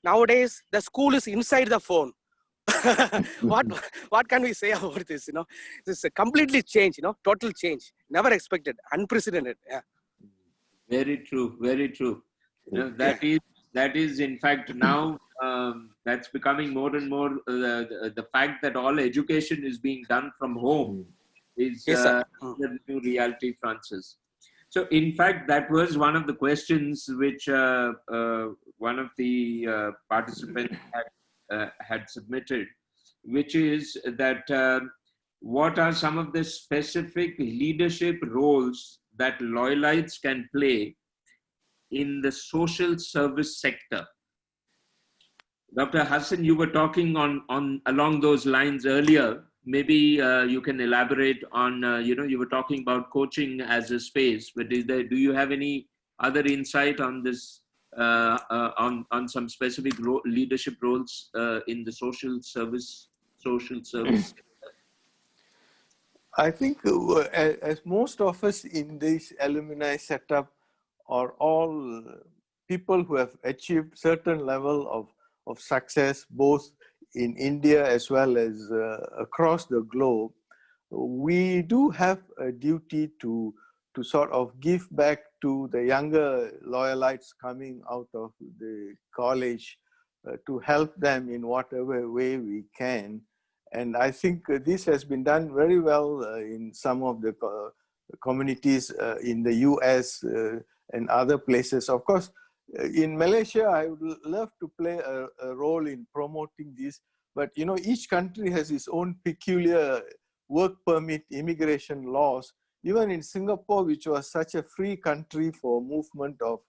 Nowadays, the school is inside the phone. what what can we say about this? This is a completely change. Total change. Never expected. Unprecedented. Yeah. Very true. Very true. That is in fact now that's becoming more and more the fact that all education is being done from home is Yes, sir. the new reality, Francis. So in fact that was one of the questions which one of the participants had submitted, which is that what are some of the specific leadership roles that Loyolites can play in the social service sector? Dr. Hassan, you were talking on along those lines earlier. Maybe you can elaborate on, you were talking about coaching as a space, but do you have any other insight on this, on some specific leadership roles in the social service? I think as most of us in this alumni setup are all people who have achieved certain level of success, both in India as well as across the globe, we do have a duty to sort of give back to the younger Loyalites coming out of the college to help them in whatever way we can. And I think this has been done very well in some of the communities in the US and other places. Of course, in Malaysia, I would love to play a role in promoting this, but each country has its own peculiar work permit immigration laws. Even in Singapore, which was such a free country for movement of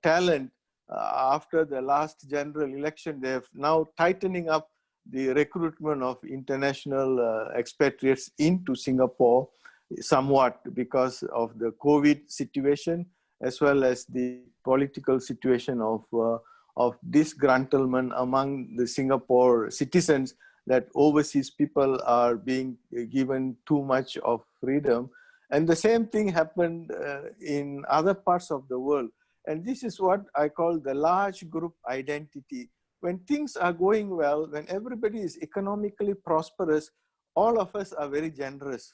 talent, after the last general election, they have now tightening up the recruitment of international expatriates into Singapore somewhat because of the COVID situation, as well as the political situation of disgruntlement among the Singapore citizens, that overseas people are being given too much of freedom. And the same thing happened in other parts of the world. And this is what I call the large group identity. When things are going well, when everybody is economically prosperous, all of us are very generous.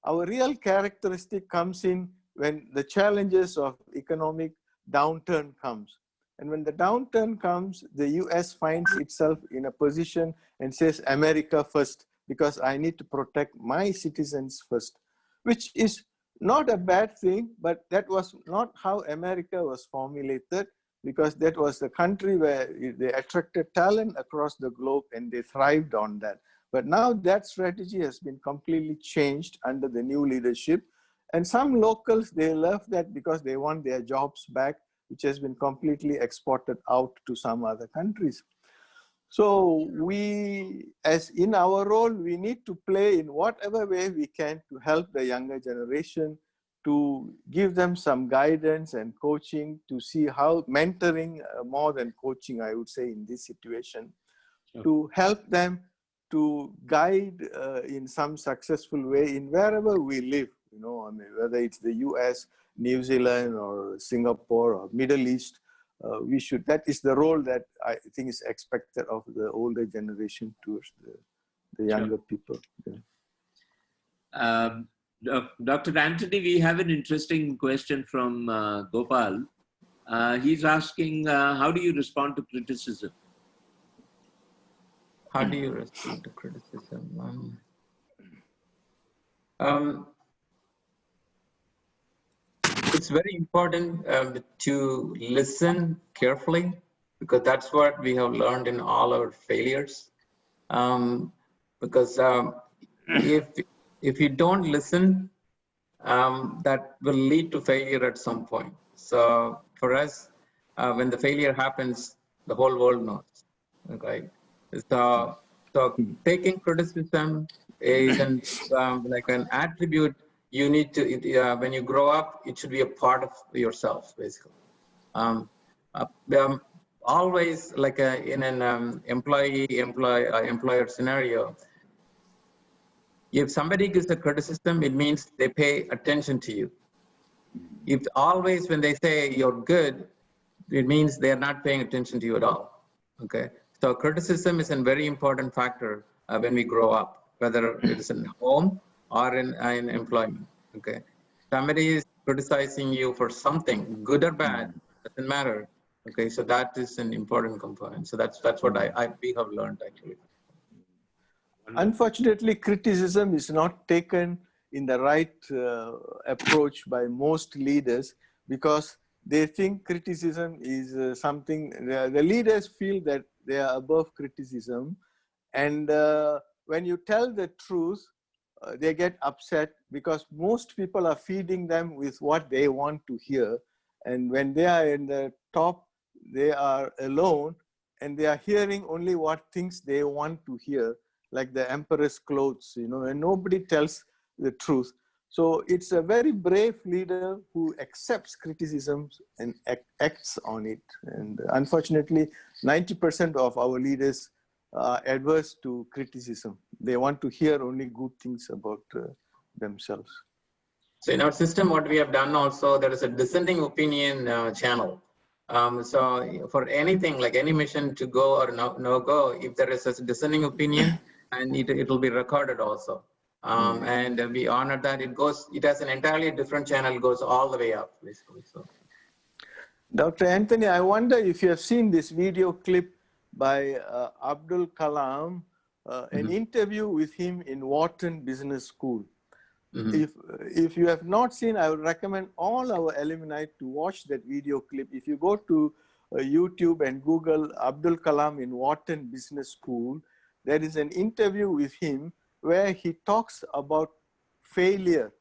Our real characteristic comes in when the challenges of economic downturn comes. And when the downturn comes, the US finds itself in a position and says, America first, because I need to protect my citizens first, which is not a bad thing, but that was not how America was formulated, because that was the country where they attracted talent across the globe and they thrived on that. But now that strategy has been completely changed under the new leadership. And some locals, they love that because they want their jobs back, which has been completely exported out to some other countries. So we, as in our role, we need to play in whatever way we can to help the younger generation, to give them some guidance and coaching, to see how mentoring, more than coaching, I would say in this situation, to help them to guide in some successful way in wherever we live, I mean, whether it's the US, New Zealand, or Singapore, or Middle East, that is the role that I think is expected of the older generation towards the younger people. Yeah. Dr. Anthony, we have an interesting question from Gopal. He's asking, how do you respond to criticism? How do you respond to criticism? It's very important to listen carefully, because that's what we have learned in all our failures. Because if you don't listen, that will lead to failure at some point. So for us, when the failure happens, the whole world knows. Okay, so taking criticism is like an attribute you need to, when you grow up, it should be a part of yourself, basically. Always, like in an employer scenario, if somebody gives a criticism, it means they pay attention to you. If always when they say you're good, it means they're not paying attention to you at all. Okay, So criticism is a very important factor when we grow up, whether it is in home or in employment. Okay, somebody is criticizing you for something, good or bad, doesn't matter. Okay, so that is an important component. So that's what we have learned actually. Unfortunately, criticism is not taken in the right approach by most leaders, because they think criticism is something, the leaders feel that they are above criticism. And when you tell the truth, they get upset, because most people are feeding them with what they want to hear. And when they are in the top, they are alone and they are hearing only what things they want to hear, like the emperor's clothes, you know, and nobody tells the truth. So it's a very brave leader who accepts criticisms and acts on it. And unfortunately, 90% of our leaders are adverse to criticism. They want to hear only good things about themselves. So in our system, what we have done also, there is a dissenting opinion channel. So for anything, like any mission to go or no go, if there is a dissenting opinion, and it will be recorded also. And we honor that. It has an entirely different channel, it goes all the way up, basically. So. Dr. Anthony, I wonder if you have seen this video clip by Abdul Kalam, an interview with him in Wharton Business School. If you have not seen, I would recommend all our alumni to watch that video clip. If you go to YouTube and Google Abdul Kalam in Wharton Business School, there is an interview with him where he talks about failure,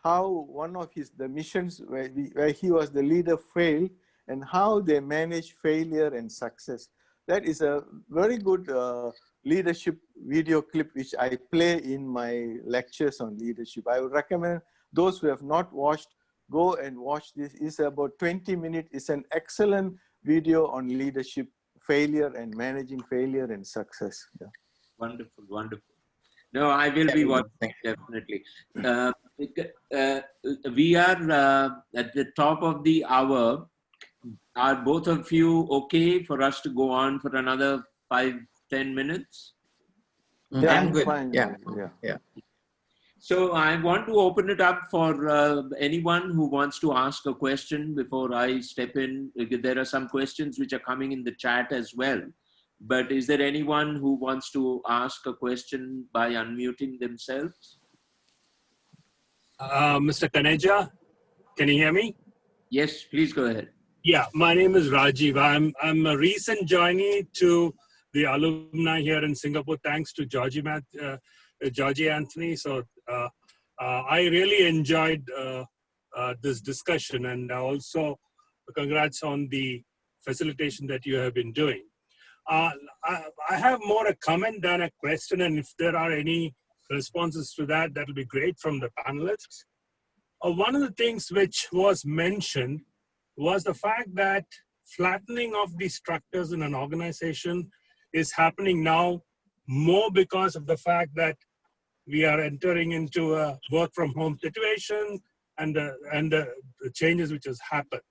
how one of the missions where he was the leader failed, and how they manage failure and success. That is a very good leadership video clip, which I play in my lectures on leadership. I would recommend those who have not watched, go and watch this. It's about 20 minutes. It's an excellent video on leadership, failure and managing failure and success. Yeah. Wonderful, wonderful. No, I will be watching, definitely. We are at the top of the hour. Are both of you okay for us to go on for another 5-10 minutes? Yeah, I'm good. fine. Yeah. So I want to open it up for anyone who wants to ask a question before I step in. There are some questions which are coming in the chat as well. But is there anyone who wants to ask a question by unmuting themselves? Mr. Kaneja, can you hear me? Yes, please go ahead. Yeah, my name is Rajiv. I'm a recent joinee to the alumni here in Singapore, thanks to Georgie Anthony. So I really enjoyed this discussion, and also congrats on the facilitation that you have been doing. I have more a comment than a question, and if there are any responses to that, that'll be great from the panelists. One of the things which was mentioned was the fact that flattening of the structures in an organization is happening now more because of the fact that we are entering into a work from home situation and the changes which has happened.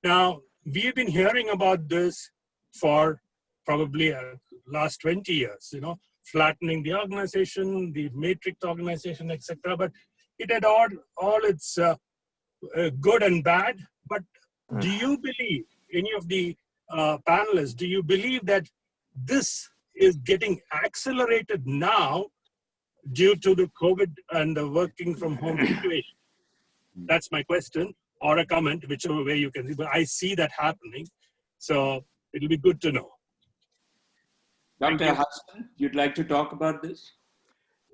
Now, we've been hearing about this for probably last 20 years, you know, flattening the organization, the matrix organization, etc. But it had all its good and bad. But do you believe, any of the panelists, do you believe that this is getting accelerated now due to the COVID and the working from home situation? That's my question, or a comment, whichever way you can see. But I see that happening, so it'll be good to know. Dr. Hassan, you'd like to talk about this?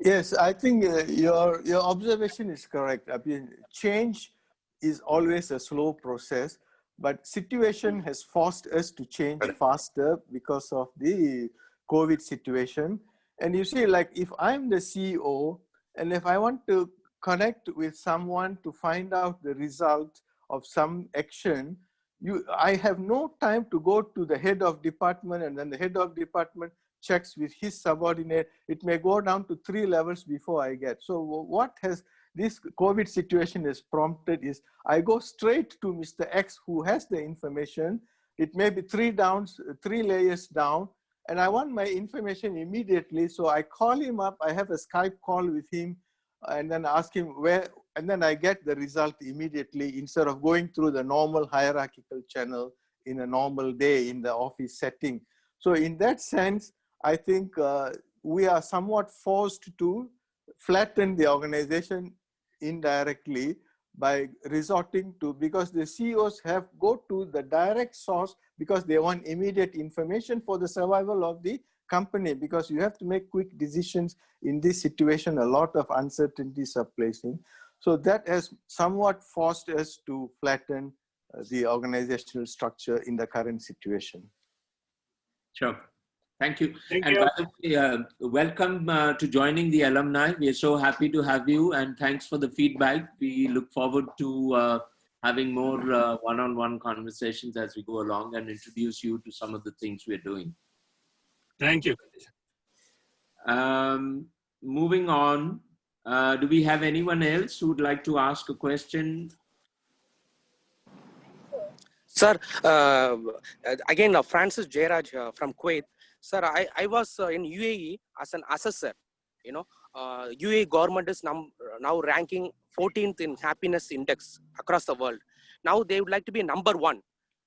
Yes, I think your observation is correct. I mean, change is always a slow process, but situation has forced us to change faster because of the COVID situation. And you see, like if I'm the CEO, and if I want to connect with someone to find out the result of some action, I have no time to go to the head of department, and then the head of department checks with his subordinate. It may go down to 3 levels before I get. So what has this COVID situation has prompted is I go straight to Mr. X who has the information. It may be 3 layers down, and I want my information immediately. So I call him up, I have a Skype call with him, and then ask him where, and then I get the result immediately instead of going through the normal hierarchical channel in a normal day in the office setting. So in that sense, I think we are somewhat forced to flatten the organization indirectly by resorting to, because the CEOs have go to the direct source because they want immediate information for the survival of the company, because you have to make quick decisions in this situation. A lot of uncertainties are placing. So that has somewhat forced us to flatten the organizational structure in the current situation. Sure. Thank you. Thank And you. by the way, welcome to joining the alumni. We are so happy to have you, and thanks for the feedback. We look forward to having more one-on-one conversations as we go along and introduce you to some of the things we're doing. Thank you. Moving on, do we have anyone else who would like to ask a question? Sir, again, Francis Jairaj from Kuwait. Sir, I was in UAE as an assessor. You know, UAE government is now ranking 14th in happiness index across the world. Now they would like to be number 1.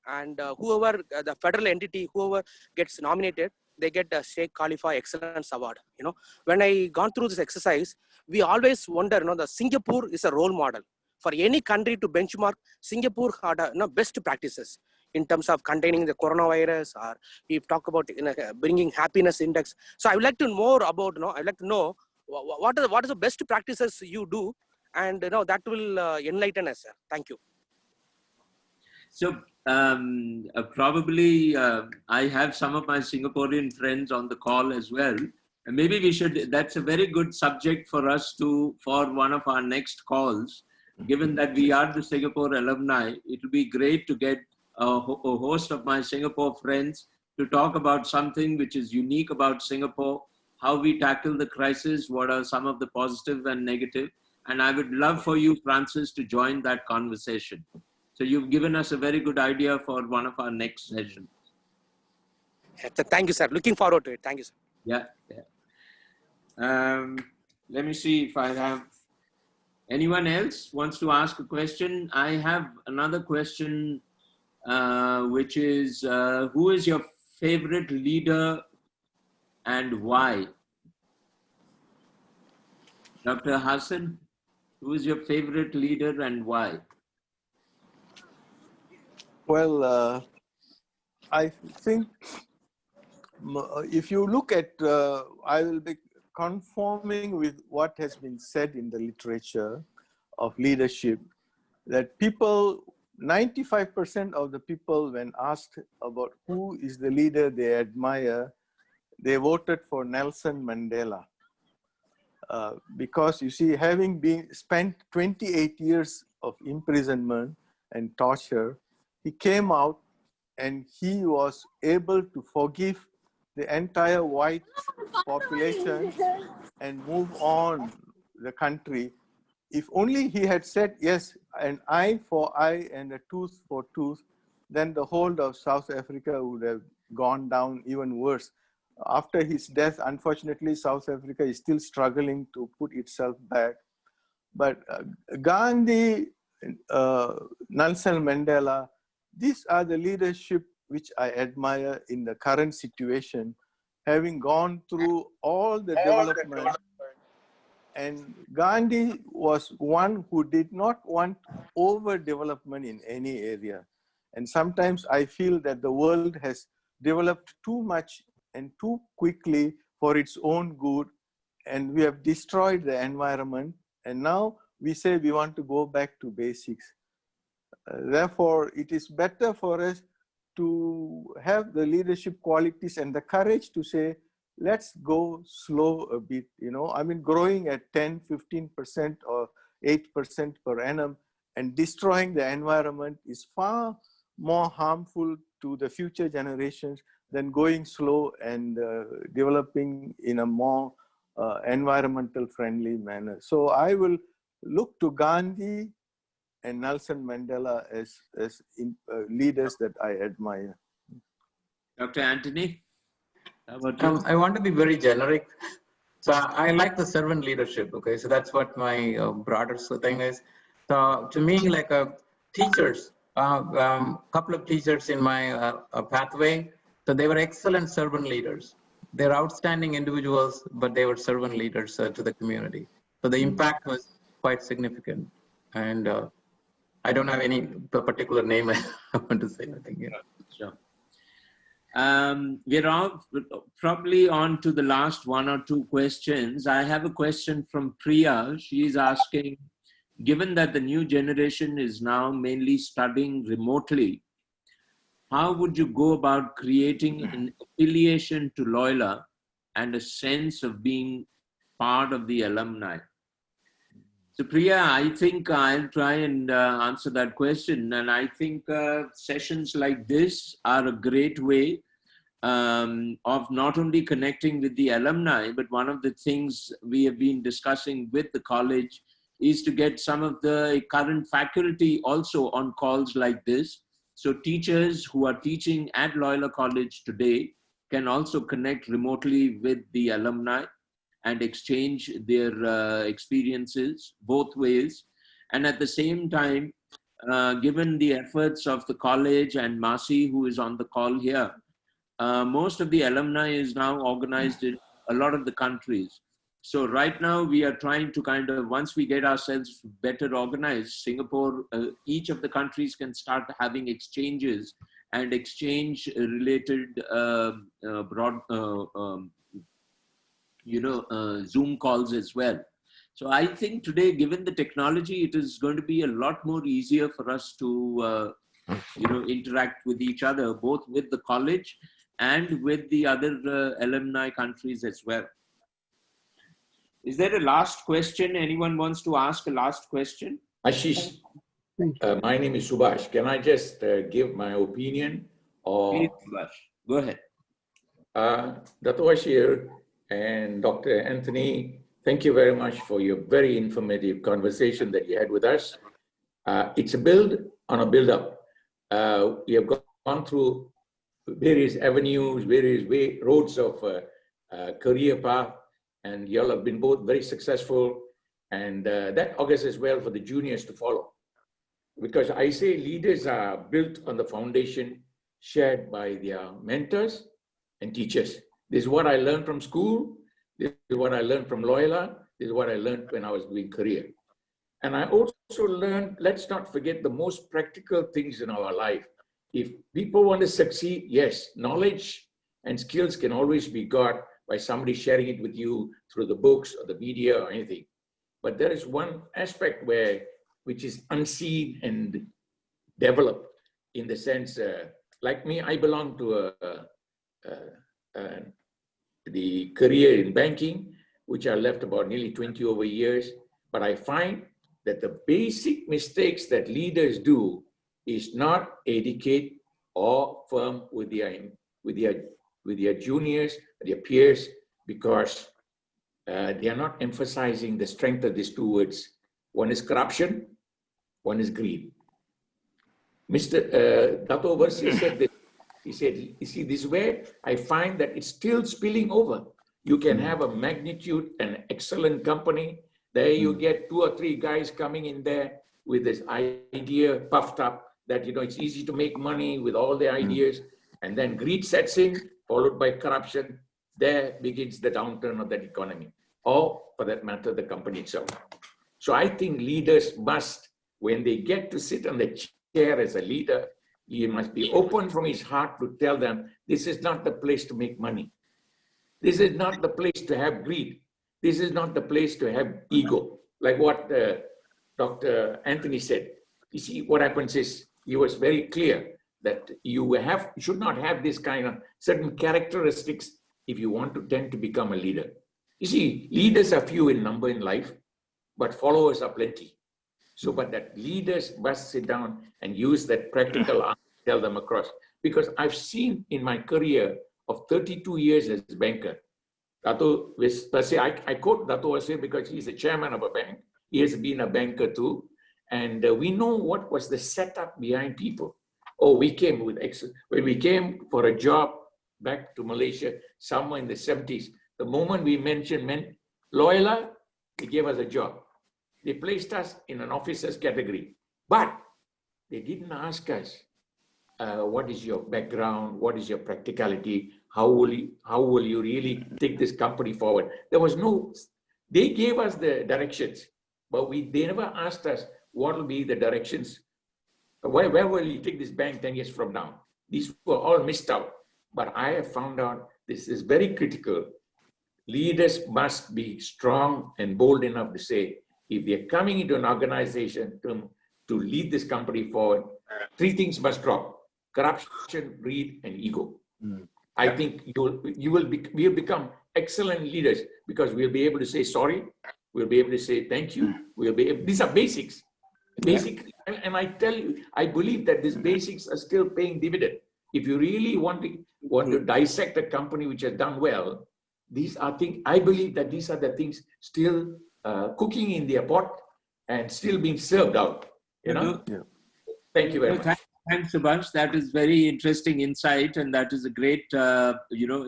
And whoever, the federal entity, whoever gets nominated, they get the Sheikh Khalifa Excellence Award. You know, when I gone through this exercise, we always wonder, you know, the Singapore is a role model. For any country to benchmark, Singapore had best practices in terms of containing the coronavirus, or we talk about bringing happiness index. So I would like to know more about, I'd like to know what is the best practices you do, and that will enlighten us, sir. Thank you. So probably I have some of my Singaporean friends on the call as well. And maybe we should, that's a very good subject for us for one of our next calls. Given that we are the Singapore alumni, it will be great to get a host of my Singapore friends to talk about something which is unique about Singapore, how we tackle the crisis, what are some of the positive and negative. And I would love for you, Francis, to join that conversation. So you've given us a very good idea for one of our next sessions. Thank you, sir. Looking forward to it. Thank you, sir. Yeah. Let me see if I have anyone else wants to ask a question. I have another question, which is, who is your favorite leader and why? Dr. Hassan, who is your favorite leader and why? Well, I think if you look at, I will be conforming with what has been said in the literature of leadership, that people, 95% of the people, when asked about who is the leader they admire, they voted for Nelson Mandela. Because you see, having spent 28 years of imprisonment and torture, he came out and he was able to forgive the entire white population and move on the country. If only he had said, yes, an eye for eye and a tooth for tooth, then the whole of South Africa would have gone down even worse. After his death, unfortunately, South Africa is still struggling to put itself back. But Gandhi, Nelson Mandela, these are the leadership which I admire in the current situation, having gone through all the development. And Gandhi was one who did not want overdevelopment in any area. And sometimes I feel that the world has developed too much and too quickly for its own good, and we have destroyed the environment. And now we say we want to go back to basics. Therefore, it is better for us to have the leadership qualities and the courage to say, let's go slow a bit. I mean, growing at 10, 15% or 8% per annum and destroying the environment is far more harmful to the future generations than going slow and developing in a more environmental friendly manner. So I will look to Gandhi and Nelson Mandela as leaders that I admire. Dr. Anthony? How about you? I want to be very generic. So I like the servant leadership. Okay, so that's what my broader thing is. So to me, like teachers, couple of teachers in my pathway, so they were excellent servant leaders. They're outstanding individuals, but they were servant leaders to the community. So the impact was quite significant. And I don't have any particular name I want to say. I think, yeah. Sure. We're all probably on to the last one or two questions. I have a question from Priya. She's asking, given that the new generation is now mainly studying remotely, how would you go about creating an affiliation to Loyola and a sense of being part of the alumni? So Priya, I think I'll try and answer that question. And I think sessions like this are a great way of not only connecting with the alumni, but one of the things we have been discussing with the college is to get some of the current faculty also on calls like this. So teachers who are teaching at Loyola College today can also connect remotely with the alumni and exchange their experiences both ways. And at the same time, given the efforts of the college and Masi, who is on the call here, most of the alumni is now organized in a lot of the countries. So right now we are trying to kind of, once we get ourselves better organized, Singapore, each of the countries can start having exchanges and exchange related Zoom calls as well. So I think today, given the technology, it is going to be a lot more easier for us to, interact with each other, both with the college and with the other alumni countries as well. Is there a last question? Anyone wants to ask a last question? Ashish, my name is Subhash. Can I just give my opinion? Please, Subhash, go ahead. Dr. Ashir and Dr. Anthony, thank you very much for your very informative conversation that you had with us. It's a build on a build-up. We have gone through various avenues, various roads of career path, and you all have been both very successful, and that augurs as well for the juniors to follow. Because I say leaders are built on the foundation shared by their mentors and teachers. This is what I learned from school. This is what I learned from Loyola. This is what I learned when I was doing career. And I also learned, let's not forget the most practical things in our life. If people want to succeed, yes, knowledge and skills can always be got by somebody sharing it with you through the books or the media or anything. But there is one aspect which is unseen and developed in the sense, like me, I belong to the career in banking, which I left about nearly 20 over years. But I find that the basic mistakes that leaders do is not educate or firm with their juniors, their peers, because they are not emphasizing the strength of these two words. One is corruption, one is greed. Mr. Dato Overseer said this. He said, you see, this is where I find that it's still spilling over. You can have a magnitude, an excellent company. There you get 2 or 3 guys coming in there with this idea puffed up that, it's easy to make money with all the ideas. And then greed sets in, followed by corruption. There begins the downturn of that economy, or for that matter, the company itself. So I think leaders must, when they get to sit on the chair as a leader, he must be open from his heart to tell them, this is not the place to make money. This is not the place to have greed. This is not the place to have ego. Like what Dr. Anthony said. You see, what happens is, he was very clear that you should not have this kind of certain characteristics if you want to tend to become a leader. You see, leaders are few in number in life, but followers are plenty. So, but that leaders must sit down and use that practical art to tell them across. Because I've seen in my career of 32 years as a banker, Dato, I quote Dato Wasir because he's the chairman of a bank. He has been a banker too. And we know what was the setup behind people. Oh, we came with when we came for a job, back to Malaysia somewhere in the 70s. The moment we mentioned Loyola, they gave us a job. They placed us in an officer's category, but they didn't ask us, what is your background? What is your practicality? How will you really take this company forward? There was no, they gave us the directions, but they never asked us what will be the directions. Where will you take this bank 10 years from now? These were all missed out. But I have found out this is very critical. Leaders must be strong and bold enough to say, if they're coming into an organization to lead this company forward, three things must drop: corruption, greed, and ego. I think we'll become excellent leaders because we'll be able to say sorry, we'll be able to say thank you, these are basics. Basic, and I tell you, I believe that these basics are still paying dividend. If you really want to dissect a company which has done well, these are things, I believe that these are the things still cooking in their pot and still being served out, you know? Yeah. Thank you very much. Thanks, Subhash. That is very interesting insight, and that is a great,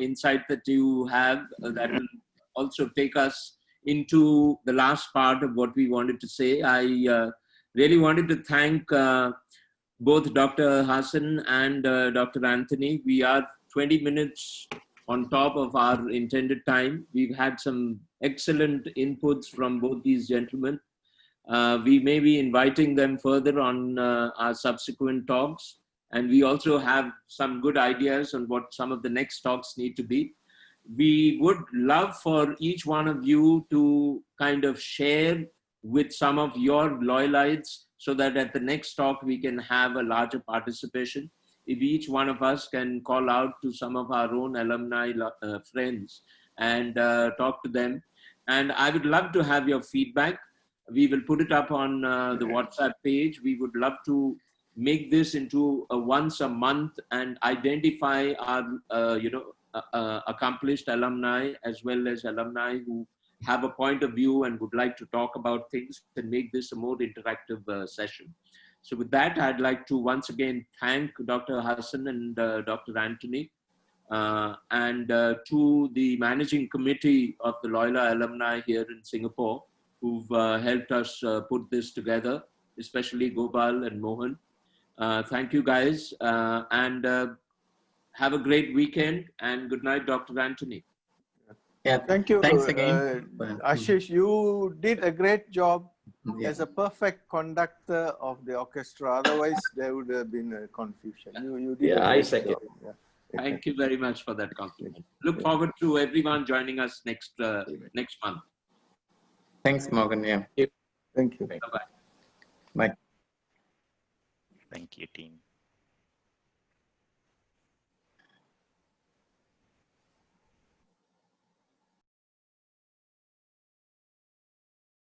insight that you have that will also take us into the last part of what we wanted to say. I really wanted to thank both Dr. Hassan and Dr. Anthony. We are 20 minutes on top of our intended time. We've had some excellent inputs from both these gentlemen. We may be inviting them further on our subsequent talks. And we also have some good ideas on what some of the next talks need to be. We would love for each one of you to kind of share with some of your Loyolites so that at the next talk we can have a larger participation. If each one of us can call out to some of our own alumni friends and talk to them. And I would love to have your feedback. We will put it up on the WhatsApp page. We would love to make this into a once a month and identify our, accomplished alumni as well as alumni who have a point of view and would like to talk about things and make this a more interactive session. So with that, I'd like to once again thank Dr. Hassan and Dr. Anthony and to the managing committee of the Loyola alumni here in Singapore who've helped us put this together, especially Gopal and Mohan. Thank you guys and have a great weekend and good night, Dr. Anthony. Yeah, thank you. Thanks again. Ashish, you did a great job as a perfect conductor of the orchestra. Otherwise, there would have been a confusion. You did a great job. Yeah. Thank you very much for that compliment. Look forward to everyone joining us next month. Thanks, Morgan. Yeah. Thank you. Bye-bye. Bye. Thank you, team.